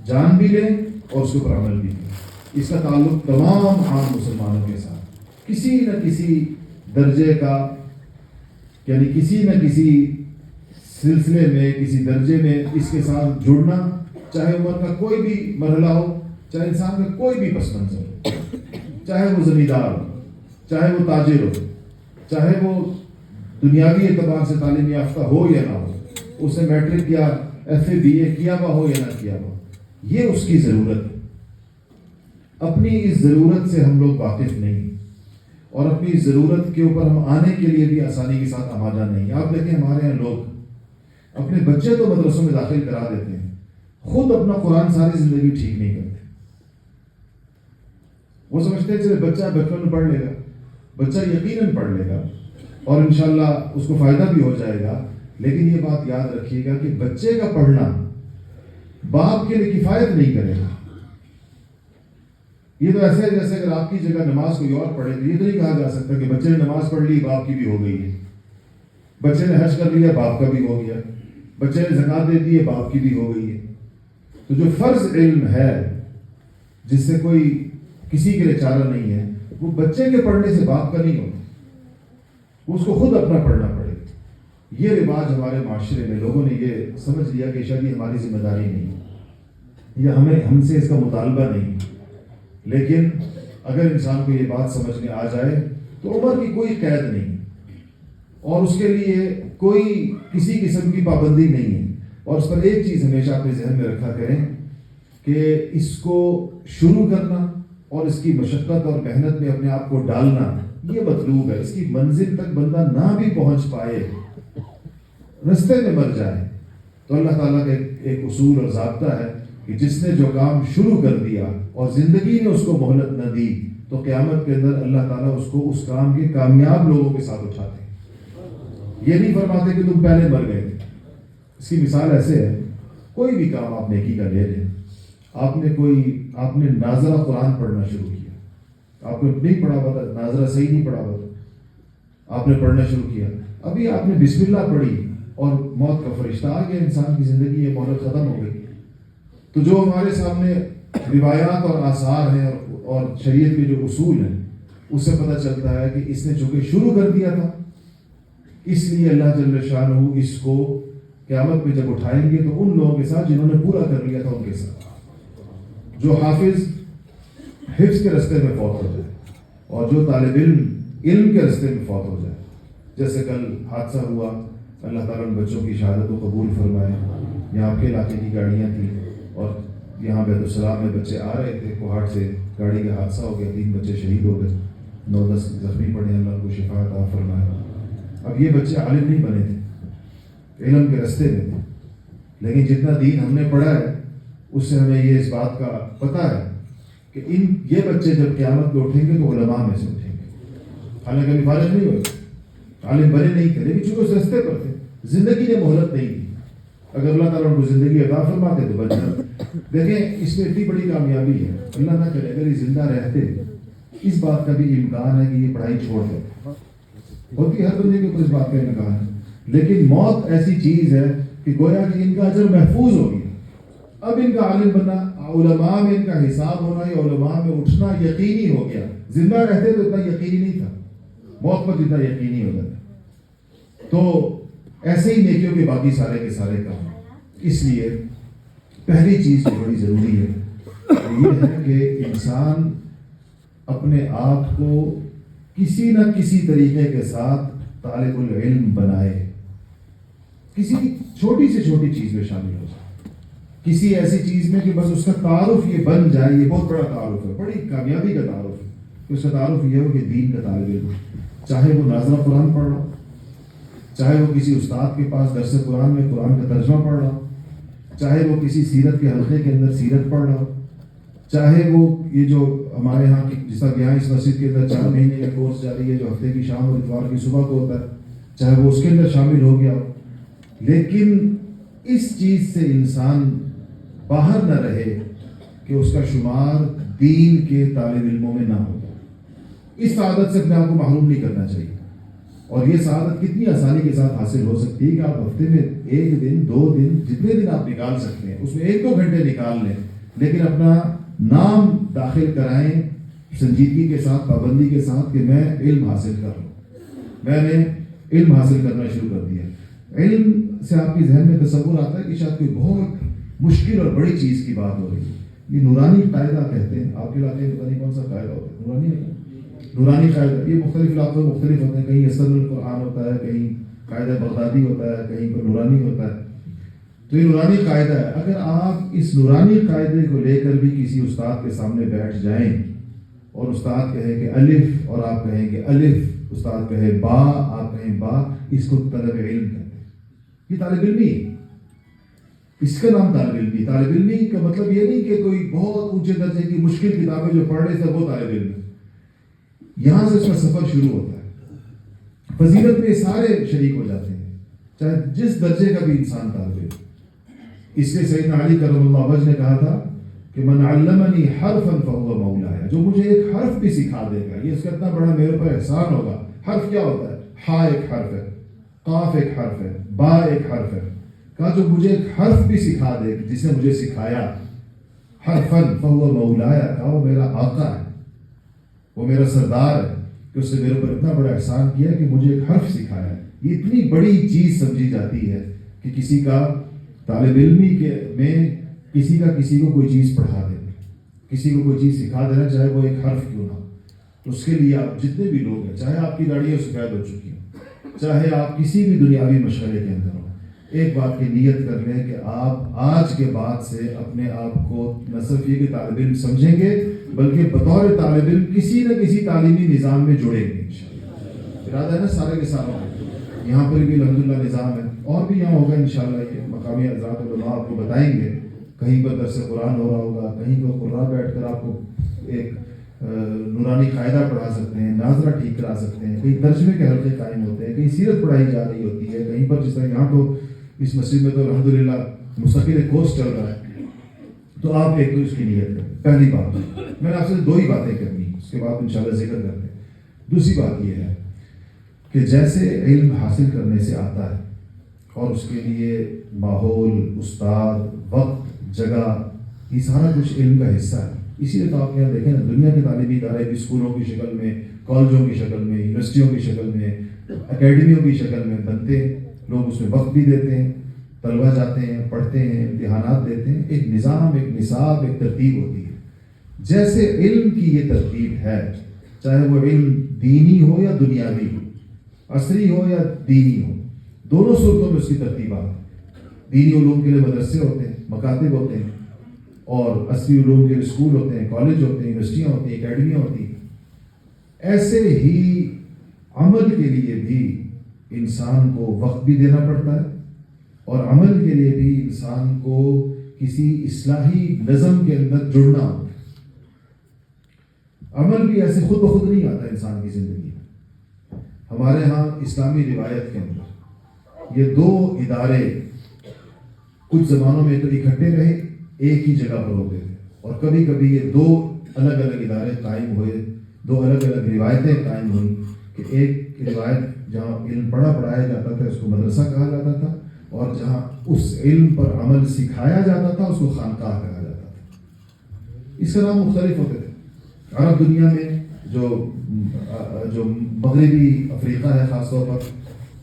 جان بھی لے اور اس کے اوپر عمل بھی کرے۔ اس کا تعلق تمام عام مسلمانوں کے ساتھ کسی نہ کسی درجے کا، یعنی کسی نہ کسی سلسلے میں، کسی درجے میں اس کے ساتھ جڑنا، چاہے عمر کا کوئی بھی مرحلہ ہو، چاہے انسان کا کوئی بھی پس منظر ہو، چاہے وہ زمیندار ہو، چاہے وہ تاجر ہو، چاہے وہ دنیاوی اعتبار سے تعلیم یافتہ ہو یا نہ ہو، اس نے میٹرک یا FA BA کیا ہوا ہو یا نہ کیا ہوا، یہ اس کی ضرورت ہے۔ اپنی اس ضرورت سے ہم لوگ واقف نہیں، اور اپنی ضرورت کے اوپر ہم آنے کے لیے بھی آسانی کے ساتھ آمادہ نہیں۔ آپ دیکھیں ہمارے یہاں لوگ اپنے بچے تو مدرسوں میں داخل کرا دیتے ہیں، خود اپنا قرآن ساری زندگی ٹھیک نہیں کرتے۔ وہ سمجھتے ہیں چلے بچہ بچپن میں پڑھ لے گا، بچہ یقیناً پڑھ لے گا اور انشاءاللہ اس کو فائدہ بھی ہو جائے گا، لیکن یہ بات یاد رکھیے گا کہ بچے کا پڑھنا باپ کے لیے کفایت نہیں کرے گا۔ یہ تو ایسے ہے جیسے اگر آپ کی جگہ نماز کوئی اور پڑھے تو یہ تو نہیں کہا جا سکتا کہ بچے نے نماز پڑھ لی باپ کی بھی ہو گئی ہے، بچے نے حج کر لیا باپ کا بھی ہو گیا، بچے نے زکوٰۃ دے دی ہے باپ کی بھی ہو گئی ہے۔ تو جو فرض علم ہے جس سے کوئی کسی کے لیے چارہ نہیں ہے، وہ بچے کے پڑھنے سے باپ کا نہیں ہوتا، وہ اس کو خود اپنا پڑھنا پڑے۔ یہ رواج ہمارے معاشرے میں لوگوں نے یہ سمجھ لیا کہ شاید یہ ہماری ذمہ داری نہیں ہے یا ہم سے اس کا مطالبہ نہیں، لیکن اگر انسان کو یہ بات سمجھ میں آ جائے تو عمر کی کوئی قید نہیں اور اس کے لیے کوئی کسی قسم کی پابندی نہیں ہے۔ اور اس پر ایک چیز ہمیشہ اپنے ذہن میں رکھا کریں کہ اس کو شروع کرنا اور اس کی مشقت اور محنت میں اپنے آپ کو ڈالنا یہ مطلوب ہے۔ اس کی منزل تک بندہ نہ بھی پہنچ پائے، رستے میں مر جائے، تو اللہ تعالیٰ کا ایک اصول اور ضابطہ ہے کہ جس نے جو کام شروع کر دیا اور زندگی نے اس کو مہلت نہ دی تو قیامت کے اندر اللہ تعالیٰ اس کو اس کام کے کامیاب لوگوں کے ساتھ اٹھاتے ہیں۔ یہ نہیں فرماتے کہ تم پہلے مر گئے تھے۔ اس کی مثال ایسے ہے، کوئی بھی کام آپ نیکی کا لے لیں، آپ نے ناظرہ قرآن پڑھنا شروع کیا، آپ کو نہیں پڑھا ہوا تھا، ناظرہ صحیح نہیں پڑھا ہوا تھا، آپ نے پڑھنا شروع کیا، ابھی آپ نے بسم اللہ پڑھی اور موت کا فرشتہ آ گیا، انسان کی زندگی یہ مہلت ختم ہو گئی۔ تو جو ہمارے سامنے روایات اور آثار ہیں اور شریعت کے جو اصول ہیں اس سے پتہ چلتا ہے کہ اس نے چونکہ شروع کر دیا تھا، اس لیے اللہ جل شانہ اس کو قیامت میں جب اٹھائیں گے تو ان لوگوں کے ساتھ جنہوں نے پورا کر لیا تھا ان کے ساتھ۔ جو حافظ حفظ کے رستے میں فوت ہو جائے اور جو طالب علم کے رستے میں فوت ہو جائے، جیسے کل حادثہ ہوا، اللہ تعالیٰ ان بچوں کی شہادت کو قبول فرمائے۔ یہاں آپ کے علاقے کی گاڑیاں تھیں اور یہاں بیت السلام میں بچے آ رہے تھے، کوہاٹ سے گاڑی کا حادثہ ہو گیا، 3 بچے شہید ہو گئے، 9-10 زخمی پڑے، اللہ کو شفا عطا فرمائے۔ اب یہ بچے عالم نہیں بنے تھے، علم کے رستے میں تھے، لیکن جتنا دین ہم نے پڑھا ہے اس سے ہمیں یہ اس بات کا پتہ ہے کہ یہ بچے جب قیامت میں اٹھیں گے تو علماء میں سے اٹھیں گے، حالانکہ ابھی فارغ نہیں ہوئے، عالم بنے نہیں تھے، لیکن چونکہ اس رستے پر تھے، زندگی نے مہلت نہیں دی۔ اگر اللہ تعالیٰ ان کو زندگی عطا فرماتے تو بچ جاتے۔ دیکھیں اس میں اتنی بڑی کامیابی ہے، اللہ نہ کرے اگر یہ زندہ رہتے اس بات کا بھی امکان ہے کہ یہ پڑھائی چھوڑ دیں، ہوتی ہر بندے کے اوپر اس بات کا امکان ہے، لیکن موت ایسی چیز ہے کہ گویا کہ ان کا اجر محفوظ ہو گیا۔ اب ان کا عالم بننا، علماء میں ان کا حساب ہونا یا علماء میں اٹھنا یقینی ہو گیا۔ زندہ رہتے تو اتنا یقینی نہیں تھا، موت پر جتنا یقینی ہو جاتا۔ تو ایسے ہی نیکیوں کے باقی سارے کے سارے کام، اس لیے پہلی چیز جو بڑی ضروری ہے یہ ہے کہ انسان اپنے آپ کو کسی نہ کسی طریقے کے ساتھ طالب العلم بنائے، کسی چھوٹی سے چھوٹی چیز میں شامل ہو جائے، کسی ایسی چیز میں کہ بس اس کا تعارف یہ بن جائے، یہ بہت بڑا تعارف ہے، بڑی کامیابی کا تعارف ہے کہ اس کا تعارف یہ ہو کہ دین کا طالب علم، چاہے وہ ناظرہ قرآن پڑھ رہا ہو، چاہے وہ کسی استاد کے پاس درس قرآن میں قرآن کا ترجمہ پڑھ رہا ہو، چاہے وہ کسی سیرت کے حلقے کے اندر سیرت پڑھ رہا ہو، چاہے وہ یہ جو ہمارے ہاں جس طرح یہاں اس مسجد کے اندر 4 مہینے کا کورس جاری ہے جو ہفتے کی شام اور اتوار کی صبح کو ہوتا ہے، چاہے وہ اس کے اندر شامل ہو گیا ہو، لیکن اس چیز سے انسان باہر نہ رہے کہ اس کا شمار دین کے طالب علموں میں نہ ہو۔ اس سعادت سے اپنے آپ کو محروم نہیں کرنا چاہیے، اور یہ سعادت کتنی آسانی کے ساتھ حاصل ہو سکتی ہے کہ آپ ہفتے میں 1 دن 2 دن جتنے دن آپ نکال سکتے ہیں اس میں 1-2 گھنٹے نکال لیں، لیکن اپنا نام داخل کرائیں سنجیدگی کے ساتھ، پابندی کے ساتھ کہ میں علم حاصل کر رہا ہوں، میں نے علم حاصل کرنا شروع کر دیا۔ علم سے آپ کی ذہن میں تصور آتا ہے کہ شاید کوئی بہت مشکل اور بڑی چیز کی بات ہو رہی ہے، یہ نورانی قاعدہ کہتے ہیں، آپ کے علاقے میں پتہ نہیں کون سا قاعدہ ہوتا ہے، نورانی قاعدہ، یہ مختلف علاقوں میں مختلف ہوتے ہیں، کہیں اسد القرآن ہوتا ہے، کہیں قاعدہ بغدادی ہوتا ہے، کہیں پر نورانی ہوتا ہے، تو یہ نورانی قاعدہ ہے۔ اگر آپ اس نورانی قاعدے کو لے کر بھی کسی استاد کے سامنے بیٹھ جائیں اور استاد کہے کہ الف اور آپ کہیں کہ الف، استاد کہے با آپ کہیں با، اس کو طلب علم کہتے ہیں، یہ طالب علمی ہے، اس کا نام طالب علمی۔ طالب علمی کا مطلب یہ نہیں کہ کوئی بہت اونچے درجے کی مشکل کتابیں جو پڑھ رہے سب وہ طالب علم ہے، یہاں سے اس کا سفر شروع ہوتا ہے، فضیلت میں سارے شریک ہو جاتے ہیں، چاہے جس درجے کا بھی انسان طالب علم۔ اس لیے سیدنا علی کرم اللہ وجہ نے کہا تھا کہ من علمنی حرفا فهو مولایا، جو مجھے ایک حرف بھی سکھا دے گا یہ اس کا اتنا بڑا میرے پر احسان ہوگا۔ حرف کیا ہوتا ہے؟ ہا ایک حرف ہے، قاف ایک حرف ہے، با ایک حرف ہے، کہا جو مجھے ایک حرف بھی سکھا دے، جس نے مجھے سکھایا، حرفا فهو مولایا، کہا وہ میرا آقا ہے، وہ میرا سردار ہے کہ اس نے میرے پر اتنا بڑا احسان کیا کہ مجھے ایک حرف سکھایا ہے۔ یہ اتنی بڑی چیز سمجھی جاتی ہے کہ کسی کا طالب علمی کے میں کسی کا کسی کو کوئی چیز پڑھا دینا، کسی کو کوئی چیز سکھا دینا، چاہے وہ ایک حرف کیوں نہ ہو، تو اس کے لیے آپ جتنے بھی لوگ ہیں، چاہے آپ کی داڑیاں سفید ہو چکی ہوں، چاہے آپ کسی بھی دنیاوی مشغلے کے اندر ہوں، ایک بات کی نیت کر لیں کہ آپ آج کے بعد سے اپنے آپ کو نہ صرف یہ کہ طالب علم سمجھیں گے بلکہ بطور طالب علم کسی نہ کسی تعلیمی نظام میں جڑیں گے انشاءاللہ۔ ارادہ ہے نا سارے کے سارے، یہاں پر بھی الحمدللہ نظام ہے، اور بھی یہاں ہوگا انشاءاللہ، یہ مقامی حضرات علماء آپ کو بتائیں گے، کہیں پر درس قرآن ہو رہا ہوگا، کہیں پر قرآن بیٹھ کر آپ کو ایک نورانی قاعدہ پڑھا سکتے ہیں، ناظرہ ٹھیک کرا سکتے ہیں، کہیں ترجمے کے حلقے قائم ہوتے ہیں، کہیں سیرت پڑھائی جا رہی ہوتی ہے، کہیں پر جس طرح یہاں تو اس مسجد میں تو الحمدللہ مستقل ایک کورس چل رہا ہے، تو آپ ایک تو اس کی نیت کریں۔ پہلی بات میں نے آپ سے 2 ہی باتیں کرنی، اس کے بعد انشاءاللہ ذکر کرتے ہیں۔ دوسری بات یہ ہے کہ جیسے علم حاصل کرنے سے آتا ہے اور اس کے لیے ماحول، استاد، وقت، جگہ، یہ سارا کچھ علم کا حصہ ہے۔ اسی لیے تو آپ یہاں دیکھیں نا، دنیا کے تعلیمی ادارے بھی اسکولوں کی شکل میں، کالجوں کی شکل میں، یونیورسٹیوں کی شکل میں، اکیڈمیوں کی شکل میں بنتے ہیں، لوگ اس میں وقت بھی دیتے ہیں، طلبہ جاتے ہیں، پڑھتے ہیں، امتحانات دیتے ہیں، ایک نظام، ایک نصاب، ایک ترتیب ہوتی ہے۔ جیسے علم کی یہ ترتیب ہے، چاہے وہ علم دینی ہو یا دنیاوی ہو، عصری ہو یا دینی ہو، دونوں صورتوں میں اس کی ترتیبات ہیں۔ دینی علوم کے لیے مدرسے ہوتے ہیں، مکاتب ہوتے ہیں، اور عصری علوم کے لیے اسکول ہوتے ہیں، کالج ہوتے ہیں، یونیورسٹیاں ہوتی ہیں، اکیڈمیاں ہوتی ہیں۔ ایسے ہی عمل کے لیے بھی انسان کو وقت بھی دینا پڑتا ہے، اور عمل کے لیے بھی انسان کو کسی اصلاحی نظم کے اندر جڑنا ہوتا ہے۔ عمل بھی ایسے خود بخود نہیں آتا انسان کی زندگی میں۔ ہمارے ہاں اسلامی روایت کے اندر یہ 2 ادارے کچھ زمانوں میں تو اکٹھے رہے، ایک ہی جگہ پر ہوتے تھے، اور کبھی کبھی یہ 2 الگ الگ ادارے قائم ہوئے، 2 الگ الگ روایتیں قائم ہوئیں، کہ ایک روایت جہاں علم پڑھایا جاتا تھا اس کو مدرسہ کہا جاتا تھا، اور جہاں اس علم پر عمل سکھایا جاتا تھا اس کو خانقاہ کہا جاتا تھا۔ اس کا نام مختلف ہوتے تھے۔ عرب دنیا میں جو مغربی افریقہ ہے خاص طور پر،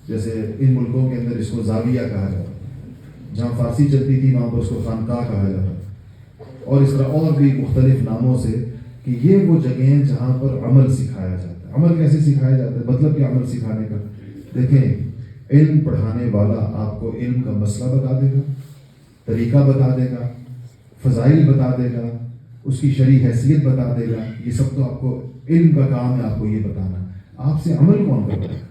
جیسے ان ملکوں کے اندر اس کو زاویہ کہا جاتا ہے، جہاں فارسی چلتی تھی وہاں پر اس کو خانقاہ کہا جاتا تھا، اور اس طرح اور بھی مختلف ناموں سے، کہ یہ وہ جگہیں ہیں جہاں پر عمل سکھایا جاتا ہے۔ عمل کیسے سکھایا جاتا ہے؟ مطلب کہ عمل سکھانے کا، دیکھیں علم پڑھانے والا آپ کو علم کا مسئلہ بتا دے گا، طریقہ بتا دے گا، فضائل بتا دے گا، اس کی شرعی حیثیت بتا دے گا، یہ سب تو آپ کو علم کا کام ہے، آپ کو یہ بتانا۔ آپ سے عمل کون کرتا ہے؟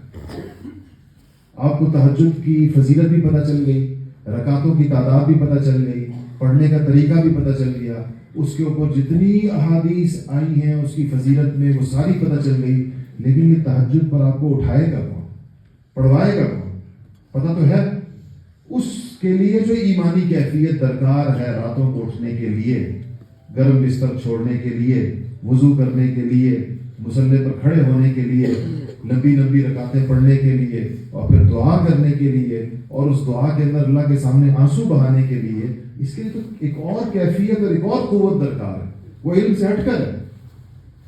آپ کو تہجد کی فضیلت بھی پتہ چل گئی، رکعتوں کی تعداد بھی پتہ چل گئی، پڑھنے کا طریقہ بھی پتہ چل گیا، اس کے اوپر جتنی احادیث آئی ہیں اس کی فضیلت میں وہ ساری پتہ چل گئی، لیکن یہ تہجد پر آپ کو اٹھائے گا کون؟ پڑھوائے گا کون؟ پتہ تو ہے۔ اس کے لیے جو ایمانی کیفیت درکار ہے راتوں کو اٹھنے کے لیے، گرم بستر چھوڑنے کے لیے، وضو کرنے کے لیے، مصلی پر کھڑے ہونے کے لیے، لمبی لمبی رکعتیں پڑھنے کے لیے، اور پھر دعا کرنے کے لیے، اور اس دعا کے اندر اللہ کے سامنے آنسو بہانے کے لیے، اس کے لیے تو ایک اور کیفیت اور ایک اور قوت درکار ہے، وہ علم سے ہٹ کر ہے۔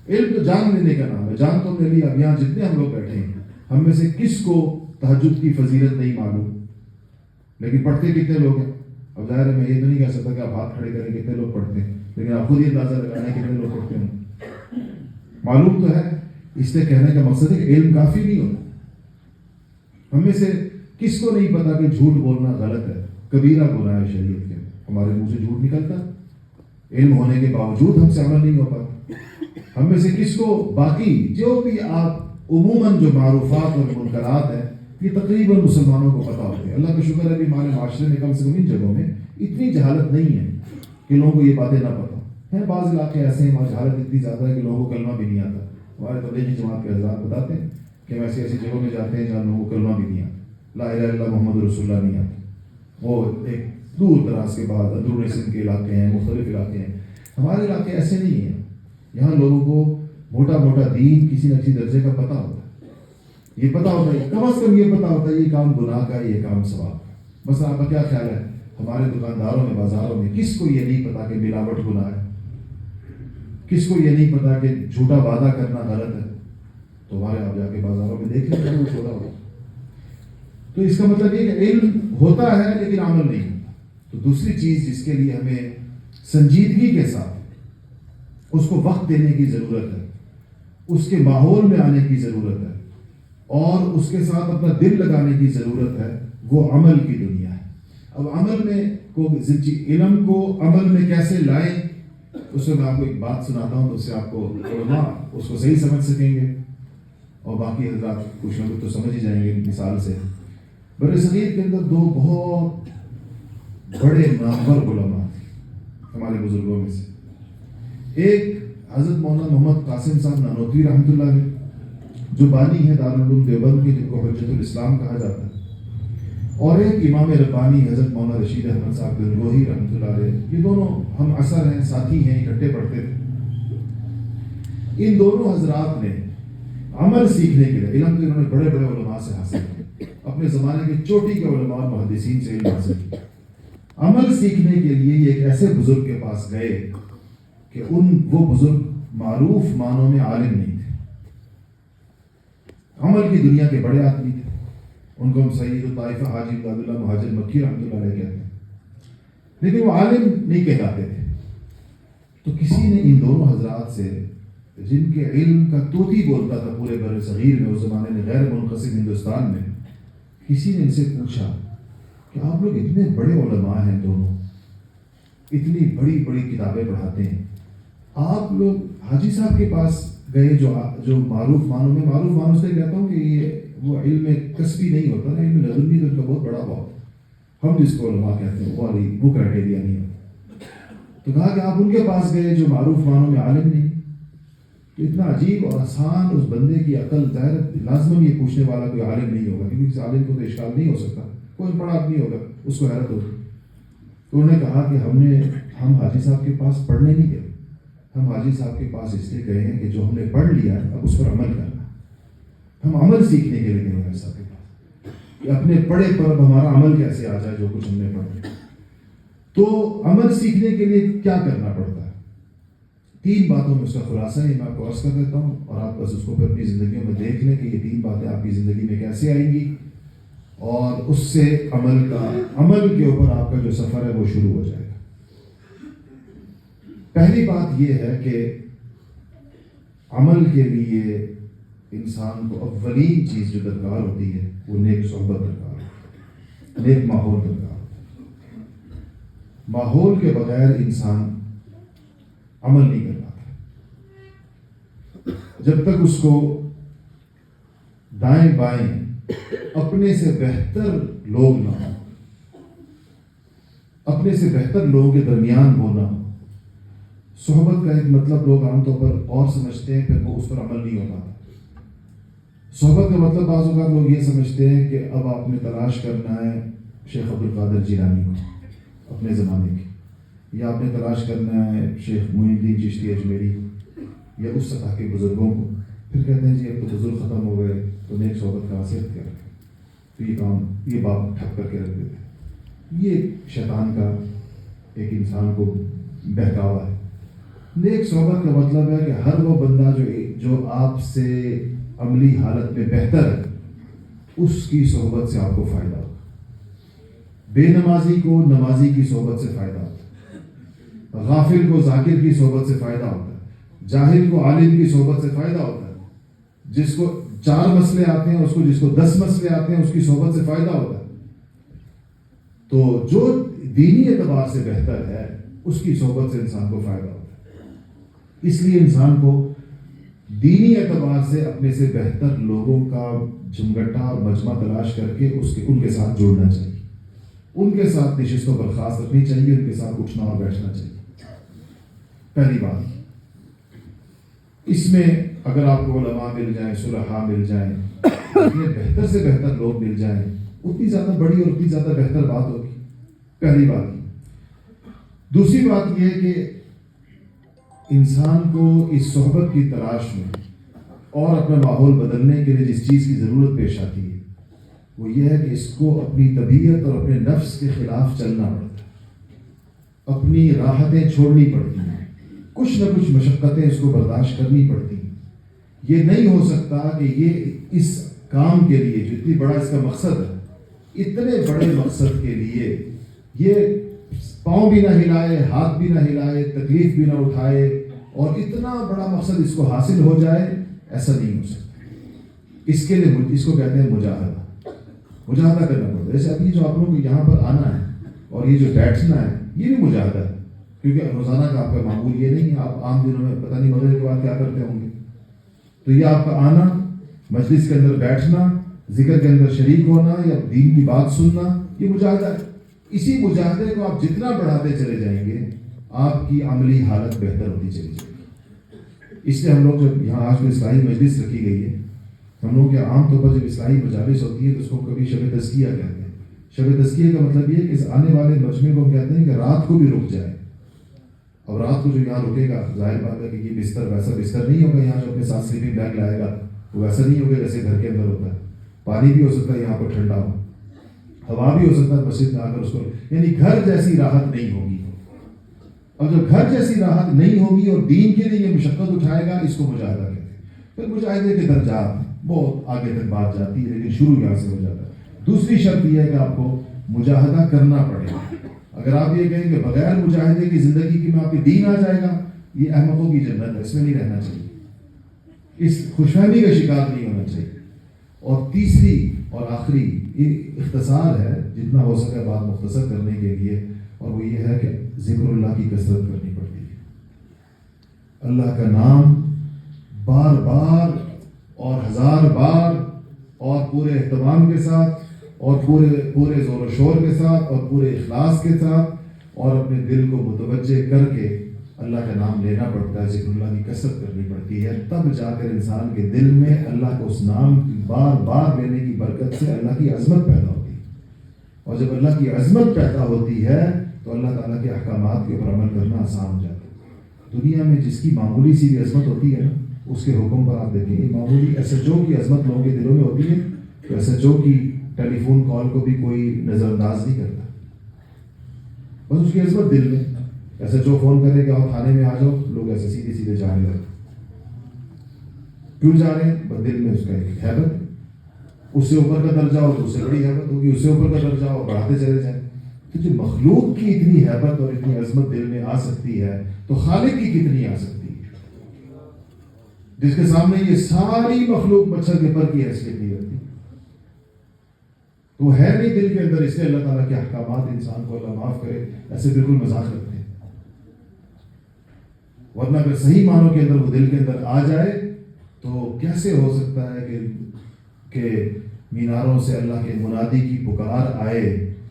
علم تو جان لینے کا نام ہے، جان تو ہم نے لیا۔ اب یہاں جتنے ہم لوگ بیٹھے ہیں، ہم میں سے کس کو تہجد کی فضیلت نہیں معلوم؟ لیکن پڑھتے کتنے لوگ ہیں؟ اب ظاہر ہے میں یہ تو نہیں کہہ سکتا کہ آپ ہاتھ کھڑے کریں کتنے لوگ پڑھتے ہیں، لیکن آپ خود یہ اندازہ لگانا کتنے لوگ پڑھتے ہیں، معلوم تو ہے۔ اس سے کہنے کا مقصد ہے کہ علم کافی نہیں ہوتا۔ ہم میں سے کس کو نہیں پتا کہ جھوٹ بولنا غلط ہے، کبیرہ گناہ ہے شریعت کے، ہمارے منہ سے جھوٹ نکلتا، علم ہونے کے باوجود ہم سے عمل نہیں ہو پاتا۔ ہم میں سے کس کو باقی جو بھی آپ عموماً جو معروفات اور منکرات ہیں یہ تقریباً مسلمانوں کو پتہ ہوتے ہیں۔ اللہ کا شکر ہے کہ ہمارے معاشرے میں کم سے کم ان جگہوں میں اتنی جہالت نہیں ہے کہ لوگوں کو یہ باتیں نہ پتہ ہیں۔ بعض علاقے ایسے ہیں وہاں جہالت اتنی زیادہ ہے کہ لوگوں کو کلمہ بھی نہیں آتا۔ ہمارے تبلیغی جماعت کے حضرات بتاتے ہیں کہ ہم ایسی ایسی جگہوں میں جاتے ہیں جہاں لوگوں کو کلمہ بھی نہیں آتا، لا الہ الا اللہ محمد رسول اللہ نہیں آتا۔ وہ ایک دور دراز کے بعد اندرون سندھ کے علاقے ہیں، مختلف علاقے ہیں۔ ہمارے علاقے ایسے نہیں ہیں، یہاں لوگوں کو موٹا موٹا دین کسی نہ کسی درجے کا پتہ ہوتا ہے، یہ پتہ ہوتا ہے، کم از کم یہ پتہ ہوتا ہے یہ کام گناہ کا، یہ کام ثواب کا۔ بس آپ کا کیا خیال ہے ہمارے دکانداروں میں، بازاروں میں کس کو یہ نہیں پتا کہ ملاوٹ گناہ ہے؟ کس کو یہ نہیں پتا کہ جھوٹا وعدہ کرنا غلط ہے؟ تو ہمارے آپ جا کے بازاروں میں دیکھ لیں وہ چھوٹا ہوگا۔ تو اس کا مطلب یہ کہ علم ہوتا ہے لیکن عمل نہیں ہوتا۔ تو دوسری چیز جس کے لیے ہمیں سنجیدگی کے ساتھ اس کو وقت دینے کی ضرورت ہے، اس کے ماحول میں آنے کی ضرورت ہے، اور اس کے ساتھ اپنا دل لگانے کی ضرورت ہے، وہ عمل کی دنیا ہے۔ اب عمل میں علم کو عمل میں کیسے لائیں، اس میں آپ کو ایک بات سناتا ہوں تو اس سے آپ کو علماء اس کو صحیح سمجھ سکیں گے، اور باقی حضرات کچھ نہ کچھ تو سمجھ ہی جائیں گے مثال سے۔ برصغیر کے اندر دو بہت بڑے نامور علماء تھے ہمارے بزرگوں میں سے، ایک حضرت مولانا محمد قاسم صاحب نانوتوی رحمۃ اللہ علیہ جو بانی ہے دارالعلوم دیوبند کے، جن کو حجت الاسلام کہا جاتا ہے، اور ایک امام ربانی حضرت مولانا رشید احمد صاحب گنگوہی رحمۃ اللہ علیہ، یہ دونوں ہم عصر ہیں، ساتھی ہیں، اکٹھے پڑھتے تھے۔ ان دونوں حضرات نے عمل سیکھنے کے لیے، علم تو انہوں نے بڑے بڑے علماء سے حاصل کیا، اپنے زمانے کے چوٹی کے علماء اور محدثین سے علم حاصل کیا۔ عمل سیکھنے کے لیے یہ ایک ایسے بزرگ کے پاس گئے کہ وہ بزرگ معروف معنوں میں عالم نہیں تھے، عمل کی دنیا کے بڑے آدمی تھے، ان کو ہم سید الطائفہ حاجی عبداللہ مہاجر مکی رحمۃ اللہ علیہ کہتے ہیں، لیکن وہ عالم نہیں کہلاتے تھے۔ تو کسی نے ان دونوں حضرات سے، جن کے علم کا طوطی بولتا تھا پورے بر صغیر میں اس زمانے میں، غیر منقسم ہندوستان میں، کسی نے ان سے پوچھا کہ آپ لوگ اتنے بڑے علماء ہیں دونوں، اتنی بڑی بڑی کتابیں پڑھاتے ہیں، آپ لوگ حاجی صاحب کے پاس گئے جو معروف معنوں میں، معروف معنوں سے کہتا ہوں کہ یہ وہ علم کسبی نہیں ہوتا نا، علم لدنی تو ان کا بہت بڑا بہت، ہم جس کو علماء کہتے ہیں وہ کرائٹیریا نہیں ہوتا۔ تو کہا کہ آپ ان کے پاس گئے جو معروف معنوں میں عالم نہیں۔ تو اتنا عجیب اور آسان اس بندے کی عقل، ظاہر لازماً یہ پوچھنے والا کوئی عالم نہیں ہوگا، کیونکہ کسی عالم کو تو اشکال نہیں ہو سکتا، کوئی بڑا آدمی ہوگا اس کو حیرت ہوگی۔ تو انہوں نے کہا کہ ہم حاجی صاحب کے پاس پڑھنے نہیں گئے، ہم حاجی صاحب کے پاس اس لیے گئے ہیں کہ جو ہم نے پڑھ لیا ہے اب اس پر عمل کرنا، ہم عمل سیکھنے کے لیے گئے حاجی صاحب کے پاس کہ اپنے پڑھے پر اب ہمارا عمل کیسے آ جائے جو کچھ ہم نے پڑھا۔ تو عمل سیکھنے کے لیے کیا کرنا پڑتا ہے؟ 3 باتوں میں اس کا خلاصہ ہے، میں آپ کو عرض کر دیتا ہوں، اور آپ بس اس کو پھر اپنی زندگیوں میں دیکھ لیں کہ یہ 3 باتیں آپ کی زندگی میں کیسے آئیں گی اور اس سے عمل کے اوپر آپ کا جو سفر ہے وہ شروع ہو جائے گا۔ پہلی بات یہ ہے کہ عمل کے لیے انسان کو اولین چیز جو درکار ہوتی ہے وہ نیک صحبت درکار ہوتی ہے، نیک ماحول درکار ہوتا ہے۔ ماحول کے بغیر انسان عمل نہیں کر پاتا۔ جب تک اس کو دائیں بائیں اپنے سے بہتر لوگ نہ ہوں، اپنے سے بہتر لوگوں کے درمیان وہ نہ ہو۔ صحبت کا ایک مطلب لوگ عام طور پر اور سمجھتے ہیں، پھر وہ اس پر عمل نہیں ہو پاتا۔ صحبت کا مطلب بعض اوقات لوگ یہ سمجھتے ہیں کہ اب آپ نے تلاش کرنا ہے شیخ عبدالقادر جیلانی کو اپنے زمانے کے، یا آپ نے تلاش کرنا ہے شیخ معین الدین چشتی اجمیری یا اس سطح کے بزرگوں کو، پھر کہتے ہیں جی اب تو بزرگ ختم ہو گئے تو نیک صحبت کا حیثیت کیا رکھے، تو یہ بات ٹھپ کر کے رکھ دیتے ہیں۔ یہ شیطان کا ایک انسان کو بہکاوا ہے۔ نیک صحبت کا مطلب ہے کہ ہر وہ بندہ جو آپ سے عملی حالت میں بہتر ہے، اس کی صحبت سے آپ کو فائدہ ہوگا۔ بے نمازی کو نمازی کی صحبت سے فائدہ ہوتا ہے، غافل کو ذاکر کی صحبت سے فائدہ ہوتا ہے، جاہل کو عالم کی صحبت سے فائدہ ہوتا ہے، جس کو 4 مسئلے آتے ہیں جس کو 10 مسئلے آتے ہیں اس کی صحبت سے فائدہ ہوتا ہے۔ تو جو دینی اعتبار سے بہتر ہے اس کی صحبت سے انسان کو فائدہ ہوتا ہے۔ اس لیے انسان کو دینی اعتبار سے اپنے سے بہتر لوگوں کا جمگٹا اور مجمع تلاش کر کے ان کے ساتھ جڑنا چاہیے، ان کے ساتھ نشست و برخاست رکھنی چاہیے، ان کے ساتھ اٹھنا اور بیٹھنا چاہیے۔ پہلی بات اس میں اگر آپ کو علماء مل جائیں، صلحاء مل جائیں، اتنے بہتر سے بہتر لوگ مل جائیں، اتنی زیادہ بڑی اور اتنی زیادہ بہتر بات ہوگی۔ پہلی بات۔ دوسری بات یہ کہ انسان کو اس صحبت کی تلاش میں اور اپنا ماحول بدلنے کے لیے جس چیز کی ضرورت پیش آتی ہے وہ یہ ہے کہ اس کو اپنی طبیعت اور اپنے نفس کے خلاف چلنا پڑتا ہے، اپنی راحتیں چھوڑنی پڑتی ہیں، کچھ نہ کچھ مشقتیں اس کو برداشت کرنی پڑتی ہیں۔ یہ نہیں ہو سکتا کہ یہ اس کام کے لیے جو اتنی بڑا اس کا مقصد ہے، اتنے بڑے مقصد کے لیے یہ پاؤں بھی نہ ہلائے، ہاتھ بھی نہ ہلائے، تکلیف بھی نہ اٹھائے اور اتنا بڑا مقصد اس کو حاصل ہو جائے، ایسا نہیں ہو سکتا۔ اس کے لیے اس کو کہتے ہیں مجاہدہ کرنا پڑتا ہے۔ جیسے ابھی جو آپ لوگوں کو یہاں پر آنا ہے اور یہ جو بیٹھنا ہے یہ بھی مجاہدہ ہے، کیونکہ روزانہ کا آپ کا معمول یہ نہیں ہے۔ آپ عام دنوں میں پتہ نہیں مغرب کے بعد کیا کرتے ہوں گے، تو یہ آپ کا آنا، مجلس کے اندر بیٹھنا، ذکر کے اندر شریک ہونا یا دین کی بات سننا، یہ مجاہدہ ہے۔ اسی مجاہدے کو آپ جتنا بڑھاتے چلے جائیں گے آپ کی عملی حالت بہتر ہوتی چلی جائے گی۔ اس لیے ہم لوگ جب یہاں آج میں اصلاحی مجلس رکھی گئی ہے، ہم لوگ کے عام طور پر جب اصلاحی مجالس ہوتی ہے تو اس کو کبھی شب تزکیہ کہتے ہیں۔ شب تزکیہ کا مطلب یہ ہے کہ آنے والے مجمع کو ہم کہتے ہیں کہ رات کو بھی رک جائے، اور رات کو جو یہاں رکے گا ظاہر بات ہے کہ یہ بستر ویسا بستر نہیں ہوگا، یہاں جو اپنے ساتھ سلیپنگ بیگ لائے گا وہ ویسا نہیں ہوگا جیسے گھر کے اندر ہوتا ہے۔ پانی بھی ہو سکتا ہے یہاں پر ٹھنڈا ہو، ہوا بھی ہو سکتا ہے مسجد میں آ کر اس کو، یعنی گھر جیسی راحت نہیں ہوگی۔ اور جب گھر جیسی راحت نہیں ہوگی اور دین کے لیے یہ مشقت اٹھائے گا، اس کو مجاہدہ کہتے ہیں۔ پھر مجاہدے کے درجات بہت آگے تک بات جاتی ہے، لیکن شروع یہاں سے ہو جاتا ہے۔ دوسری شرط یہ ہے کہ آپ کو مجاہدہ کرنا پڑے گا۔ اگر آپ یہ کہیں کہ بغیر مجاہدے کی زندگی کی میں آپ کے دین آ جائے گا، یہ احمقوں کی جنت ہے، اس میں نہیں رہنا چاہیے، اس خوش فہمی کا شکار نہیں ہونا چاہیے۔ اور تیسری اور آخری یہ اختصار ہے، جتنا ہو سکے بات مختصر کرنے کے لیے، اور وہ یہ ہے کہ ذکر اللہ کی کثرت کرنی پڑتی ہے۔ اللہ کا نام بار بار اور 1000 بار اور پورے اہتمام کے ساتھ اور پورے زور و شور کے ساتھ اور پورے اخلاص کے ساتھ اور اپنے دل کو متوجہ کر کے اللہ کا نام لینا پڑتا ہے، ذکر اللہ کی کثرت کرنی پڑتی ہے۔ تب جا کر انسان کے دل میں اللہ کو اس نام کی بار بار لینے کی برکت سے اللہ کی عظمت پیدا ہوتی ہے، اور جب اللہ کی عظمت پیدا ہوتی ہے تو اللہ تعالیٰ کے احکامات کے اوپر عمل کرنا آسان ہو جاتا ہے۔ دنیا میں جس کی معمولی سی بھی عظمت ہوتی ہے نا، اس کے حکم پر آپ دیکھیں گے معمولی ایس ایچ او کی عظمت لوگوں کے دلوں میں ہوتی ہے، تو ایس ایچ او کی ٹیلی فون کال کو بھی کوئی نظر انداز نہیں کرتا، بس اس کی عظمت دل میں۔ ایسے جو فون کرے کہ آپ تھانے میں آ جاؤ، لوگ ایسے سیدھے سیدھے جانے لگتے، کیوں جا رہے ہیں؟ بس دل میں اس کا ایک ہیبت، اس سے اوپر کا درجہ ہو تو اس سے بڑی ہیبت ہوگی، اس سے اوپر کا درجہ ہو بڑھاتے چلے جائیں۔ تو جو مخلوق کی اتنی ہیبت اور اتنی عظمت دل میں آ سکتی ہے تو خالق کی کتنی آ سکتی ہے، جس کے سامنے یہ ساری مخلوق مچھر کے پر کی حیثیت نہیں رکھتی۔ تو ہے نہیں دل کے اندر، اس لیے اللہ تعالیٰ کے احکامات انسان کو اللہ معاف کرے ایسے بالکل مذاق کرتے ہیں، ورنہ اگر صحیح معنوں کے اندر وہ دل کے اندر آ جائے تو کیسے ہو سکتا ہے کہ میناروں سے اللہ کے منادی کی پکار آئے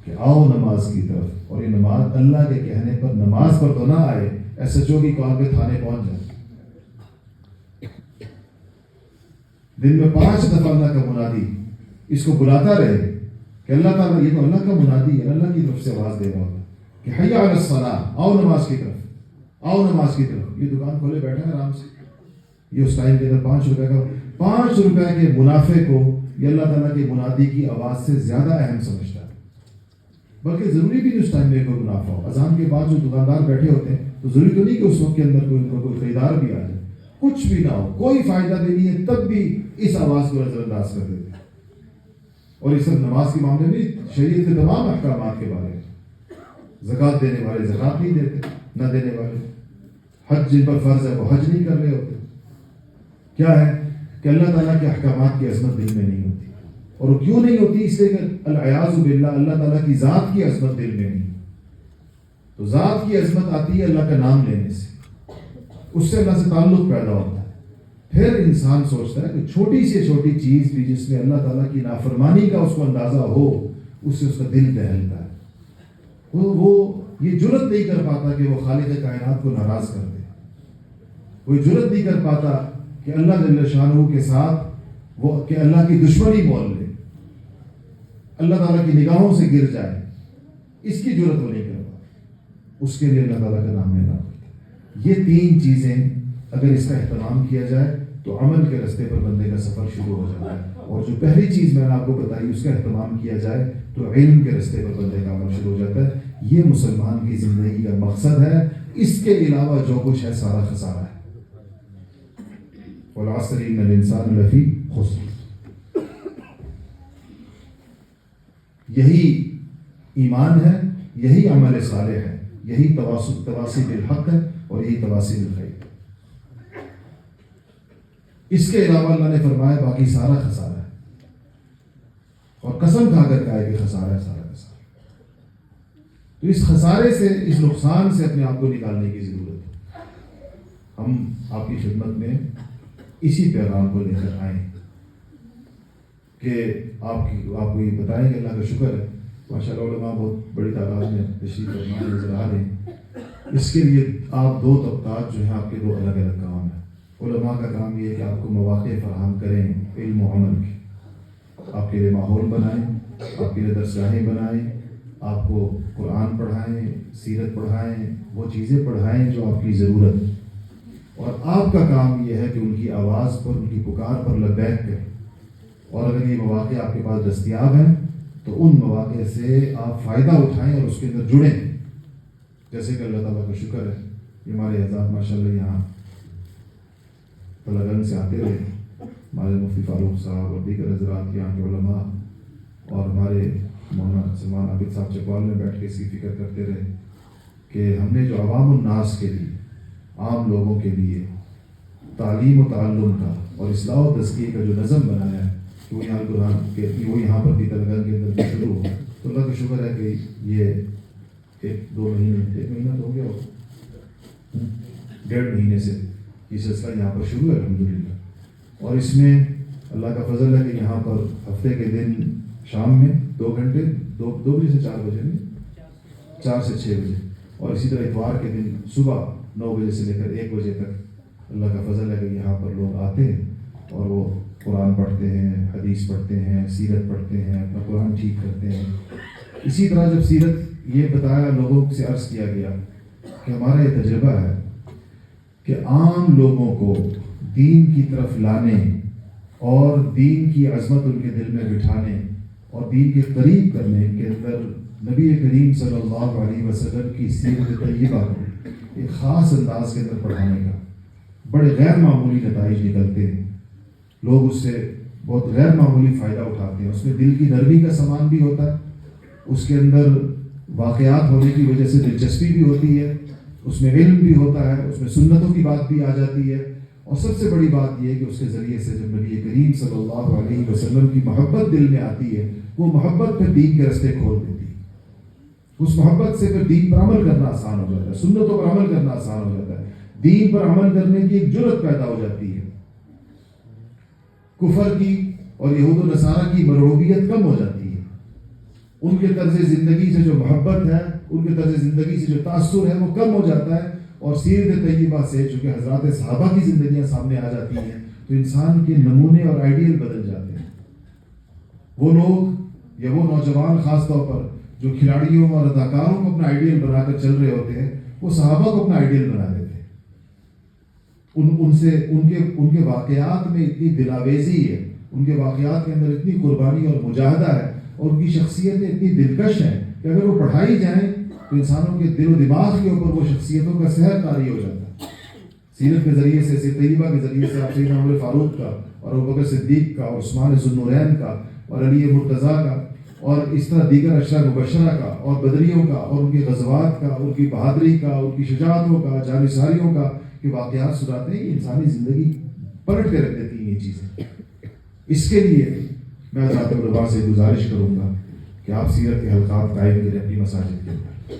کہ آؤ نماز کی طرف، اور یہ نماز اللہ کے کہنے پر نماز پر تو نہ آئے، ایس ایچ او کی کال پہ تھانے پہنچ جائے۔ دن میں 5 دفعہ اللہ کا منادی اس کو بلاتا رہے کہ اللہ تعالیٰ، یہ تو اللہ کا منادی ہے، اللہ کی طرف سے آواز دے رہا ہوتا کہ حی علی الصلاۃ، آؤ نماز کی طرف، آؤ نماز کی طرف۔ یہ دکان کھولے بیٹھا ہے آرام سے، یہ اس ٹائم کے اندر 5 روپے کا، 5 روپے کے منافع کو یہ اللہ تعالیٰ کے منادی کی آواز سے زیادہ اہم سمجھتا ہے۔ بلکہ ضروری بھی نہیں اس ٹائم میں کوئی منافع ہو، اذان کے بعد جو دکاندار بیٹھے ہوتے ہیں تو ضروری تو نہیں کہ اس وقت کے اندر کوئی خریدار بھی آ جائے، کچھ بھی نہ ہو، کوئی فائدہ بھی نہیں ہے، تب بھی اس آواز کو نظر انداز کر دیتے ہیں۔ اور اس سب نماز کے معاملے میں شریعت کے تمام احکامات کے بارے میں، زکوٰۃ دینے والے زکوٰۃ نہیں دیتے، نہ دینے والے، حج جن پر فرض ہے وہ حج نہیں کر رہے ہوتے۔ کیا ہے کہ اللہ تعالیٰ کے احکامات کی عظمت دل میں نہیں ہوتی، اور وہ کیوں نہیں ہوتی؟ اس لیے کہ العیاذ باللہ اللہ تعالیٰ کی ذات کی عظمت دل میں نہیں۔ تو ذات کی عظمت آتی ہے اللہ کا نام لینے سے، اس سے اللہ سے تعلق پیدا ہوتا ہے۔ پھر انسان سوچتا ہے کہ چھوٹی سے چھوٹی چیز بھی جس میں اللہ تعالیٰ کی نافرمانی کا اس کو اندازہ ہو، اس سے اس کا دل دہلتا ہے۔ وہ یہ جرت نہیں کر پاتا کہ وہ خالق کائنات کو ناراض کر دے، وہ جرت نہیں کر پاتا کہ اللہ جل شانہ کے ساتھ وہ کہ اللہ کی دشمنی بول لے، اللہ تعالیٰ کی نگاہوں سے گر جائے، اس کی جرت وہ نہیں کر پاتا۔ اس کے لیے اللہ تعالیٰ کا نام لینا پڑتا ہے۔ یہ 3 چیزیں اگر اس کا اہتمام کیا جائے تو عمل کے رستے پر بندے کا سفر شروع ہو جاتا ہے، اور جو پہلی چیز میں نے آپ کو بتائی اس کا اہتمام کیا جائے تو علم کے رستے پر بندے کا عمل شروع ہو جاتا ہے۔ یہ مسلمان کی زندگی کا مقصد ہے، اس کے علاوہ جو کچھ ہے سارا خسارہ ہے۔ والعصر ان الانسان لفی خسر، یہی ایمان ہے، یہی عمل صالح ہے، یہی تواصی بالحق ہے، اور یہی تواصی بالخیر۔ اس کے علاوہ اللہ نے فرمایا باقی سارا خسارہ ہے، اور قسم کھا کر کہا ہے کہ خسارہ ہے سارا کا سارا۔ تو اس خسارے سے، اس نقصان سے اپنے آپ کو نکالنے کی ضرورت ہے۔ ہم آپ کی خدمت میں اسی پیغام کو لے کر آئیں کہ آپ کو یہ بتائیں کہ اللہ کا شکر ہے ماشاءاللہ علماء بہت بڑی تعداد میں تشریف فرما نظر آ رہے ہیں۔ اس کے لیے آپ 2 طبقات جو ہیں، آپ کے 2 الگ الگ کام ہیں۔ علماء کا کام یہ ہے کہ آپ کو مواقع فراہم کریں علم و عمل کے، آپ کے لیے ماحول بنائیں، آپ کے لیے درسگاہیں بنائیں، آپ کو قرآن پڑھائیں، سیرت پڑھائیں، وہ چیزیں پڑھائیں جو آپ کی ضرورت ہے، اور آپ کا کام یہ ہے کہ ان کی آواز پر، ان کی پکار پر لبیک کریں۔ اور اگر یہ مواقع آپ کے پاس دستیاب ہیں تو ان مواقع سے آپ فائدہ اٹھائیں اور اس کے اندر جڑیں۔ جیسے کہ اللہ تعالیٰ کا شکر ہے کہ ہمارے حضرات ماشاءاللہ یہاں طلگن سے آتے رہے، ہمارے مفتی فاروق صاحب اور دیگر حضرات یہاں کے علماء، اور ہمارے مولانا سلمان عابد صاحب چکوال میں بیٹھ کے اس کی فکر کرتے رہے کہ ہم نے جو عوام الناس کے لیے، عام لوگوں کے لیے تعلیم و تعلم کا اور اصلاح و تزکیے کا جو نظم بنایا ہے کہ وہ یہاں قرآن کے وہ یہاں پر بھی تلنگانہ کے اندر بھی شروع ہو، تو اللہ کا شکر ہے کہ یہ 1-2 مہینے، 1 مہینہ تو ہو گیا ہو، 1.5 مہینے سے یہ سلسلہ یہاں پر شروع ہے الحمدللہ۔ اور اس میں اللہ کا فضل ہے کہ یہاں پر ہفتے کے دن شام میں 2 گھنٹے، 2 بجے سے 4 بجے نہیں، 4 سے 6 بجے، اور اسی طرح اتوار کے دن صبح 9 بجے سے لے کر 1 بجے تک اللہ کا فضل ہے کہ یہاں پر لوگ آتے ہیں اور وہ قرآن پڑھتے ہیں، حدیث پڑھتے ہیں، سیرت پڑھتے ہیں، اپنا قرآن ٹھیک کرتے ہیں۔ اسی طرح جب سیرت یہ بتایا، لوگوں سے عرض کیا گیا کہ ہمارا یہ تجربہ ہے کہ عام لوگوں کو دین کی طرف لانے اور دین کی عظمت ان کے دل میں بٹھانے اور دین کے قریب کرنے کے اندر نبی کریم صلی اللہ علیہ وسلم کی سیرت طیبہ کو ایک خاص انداز کے اندر پڑھانے کا بڑے غیر معمولی نتائج نکلتے ہیں۔ لوگ اس سے بہت غیر معمولی فائدہ اٹھاتے ہیں. اس میں دل کی نرمی کا سامان بھی ہوتا ہے, اس کے اندر واقعات ہونے کی وجہ سے دلچسپی بھی ہوتی ہے, اس میں علم بھی ہوتا ہے, اس میں سنتوں کی بات بھی آ جاتی ہے, اور سب سے بڑی بات یہ ہے کہ اس کے ذریعے سے جب نبی کریم صلی اللہ علیہ وسلم کی محبت دل میں آتی ہے, وہ محبت پھر دین کے راستے کھول دیتی ہے. اس محبت سے پھر دین پر عمل کرنا آسان ہو جاتا ہے, سنتوں پر عمل کرنا آسان ہو جاتا ہے, دین پر عمل کرنے کی ایک جرت پیدا ہو جاتی ہے. کفر کی اور یہود و نصارہ کی مرعوبیت کم ہو جاتی ہے. ان کے طرز زندگی سے جو محبت ہے, ان کے طرز زندگی سے جو تاثر ہے وہ کم ہو جاتا ہے, اور سیرت طیبہ سے چونکہ حضرات صحابہ کی زندگیاں سامنے آ جاتی ہیں تو انسان کے نمونے اور آئیڈیل بدل جاتے ہیں. وہ لوگ یا وہ نوجوان خاص طور پر جو کھلاڑیوں اور اداکاروں کو اپنا آئیڈیل بنا کر چل رہے ہوتے ہیں, وہ صحابہ کو اپنا آئیڈیل بنا دیتے ہیں. ان کے واقعات میں اتنی دلاویزی ہے, ان کے واقعات کے اندر اتنی قربانی اور مجاہدہ ہے, اور ان کی شخصیتیں اتنی دلکش ہیں کہ اگر وہ پڑھائی جائیں تو انسانوں کے دل و دماغ کے اوپر وہ شخصیتوں کا سحر طاری ہو جاتا ہے. سیرت کے ذریعے سے, سیرت طیبہ کے ذریعے سے آپ سیدنا عمر فاروق کا اور ابوبکر صدیق کا اور عثمان ذو النورین کا اور علی مرتضیٰ کا اور اس طرح دیگر اشرا مبشرہ کا اور بدریوں کا اور ان کے غزوات کا, ان کی بہادری کا, ان کی شجاعتوں کا, جانثاریوں کا کہ واقعات سناتے ہیں. انسانی زندگی پلٹ کے رکھ دیتی ہیں یہ چیزیں. اس کے لیے میں حضرات علماء سے گزارش کروں گا کہ آپ سیرت کے حلقات قائم کریں اپنی مساجد کے اندر,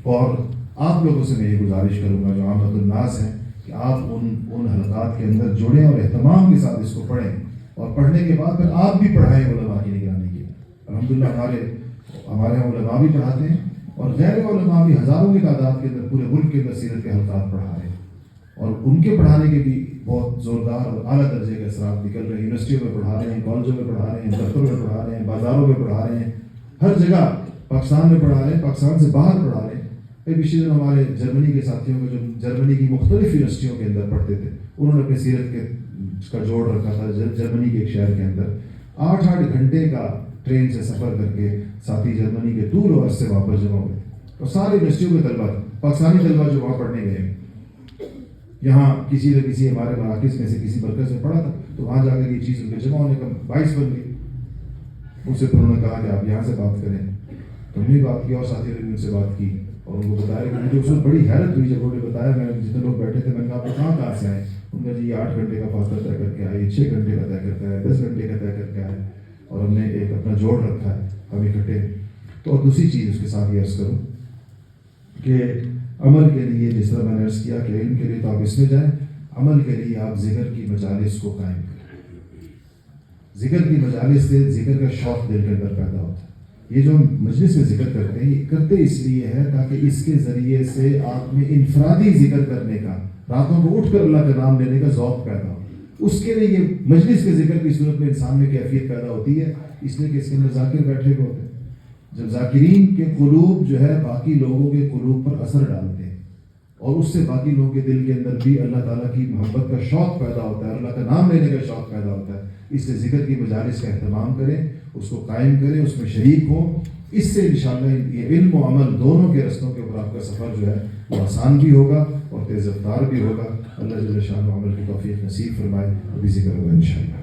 اور آپ لوگوں سے میں یہ گزارش کروں گا جو عامت الناس ہیں کہ آپ ان حلقات کے اندر جڑیں اور اہتمام کے ساتھ اس کو پڑھیں, اور پڑھنے کے بعد پھر آپ بھی پڑھائیں علماء کی نگرانی کے. الحمدللہ ہمارے علماء بھی پڑھاتے ہیں, اور غیر علماء بھی ہزاروں کی تعداد کے اندر پورے ملک کے اندر سیرت کے حلقات پڑھا رہے ہیں, اور ان کے پڑھانے کے بھی بہت زوردار اور اعلیٰ درجے کے اثرات نکل رہے ہیں. یونیورسٹیوں میں پڑھا رہے ہیں, کالجوں میں پڑھا رہے ہیں, دفتروں میں پڑھا رہے ہیں, بازاروں میں پڑھا رہے ہیں, ہر جگہ پاکستان میں پڑھا رہے ہیں, پاکستان سے باہر پڑھا رہے ہیں. پچھلے دن ہمارے جرمنی کے ساتھیوں کو جو جرمنی کی مختلف یونیورسٹیوں کے اندر پڑھتے تھے, انہوں نے اپنی سیرت کا جوڑ رکھا تھا. جرمنی کے ایک شہر کے اندر 8 گھنٹے کا ٹرین سے سفر کر کے ساتھی جرمنی کے دور اور سے واپس جمع ہوئے, اور سارے یونیورسٹیوں کے طلبا, پاکستانی طلبا جو وہاں پڑھنے گئے, یہاں کسی نہ کسی ہمارے مراکز میں سے کسی مرکز میں پڑھا تھا, تو وہاں جا کر یہ چیز ان کے جمع ہونے کا باعث بن گئی. مجھ سے پھر انہوں نے کہا کہ آپ یہاں سے بات کریں, تو ہم نے بات کی اور ساتھیوں نے ان سے بات کی, اور ان کو بتایا کہ مجھے اس میں بڑی حیرت ہوئی جب انہوں نے بتایا. میں جتنے لوگ بیٹھے تھے میں نے کہا آپ کہاں سے آئے؟ ان کا جی یہ 8 گھنٹے کا فاصلہ طے کر کے آئے, 6 گھنٹے کا طے کرتا ہے, 10 گھنٹے کا طے کر کے آئے, اور ہم نے ایک اپنا جوڑ رکھا ہے ہم اکٹھے. تو اور دوسری چیز اس کے ساتھ یہ عرض کروں کہ عمل کے لیے جس طرح میں نے عرض کیا کہ علم کے لیے تو آپ اس میں جائیں, عمل کے لیے آپ ذکر کی مجالس کو قائم کریں. ذکر کی مجالس سے ذکر کا شوق دل کے اندر پیدا ہوتا ہے. یہ جو ہم مجلس میں ذکر کرتے ہیں, یہ کرتے اس لیے ہے تاکہ اس کے ذریعے سے آپ میں انفرادی ذکر کرنے کا, راتوں کو اٹھ کر اللہ کا نام لینے کا ذوق پیدا ہو. اس کے لیے یہ مجلس کے ذکر کی صورت میں انسان میں کیفیت پیدا ہوتی ہے, اس لیے کہ اس کے اندر ذاکر بیٹھے ہوئے ہوتے ہیں. جب ذاکرین کے قلوب جو ہے باقی لوگوں کے قلوب پر اثر ڈالتے ہیں, اور اس سے باقی لوگوں کے دل کے اندر بھی اللہ تعالیٰ کی محبت کا شوق پیدا ہوتا ہے, اللہ کا نام لینے کا شوق پیدا ہوتا ہے. اس لیے ذکر کی مجالس کا اہتمام کریں, اس کو قائم کریں, اس میں شریک ہوں. اس سے انشاءاللہ یہ علم و عمل دونوں کے رستوں کے اوپر آپ کا سفر جو ہے وہ آسان بھی ہوگا اور تیز رفتار بھی ہوگا. اللہ جل شانہ عمل کی توفیق نصیب فرمائے. ابھی ذکر ہوگا انشاءاللہ.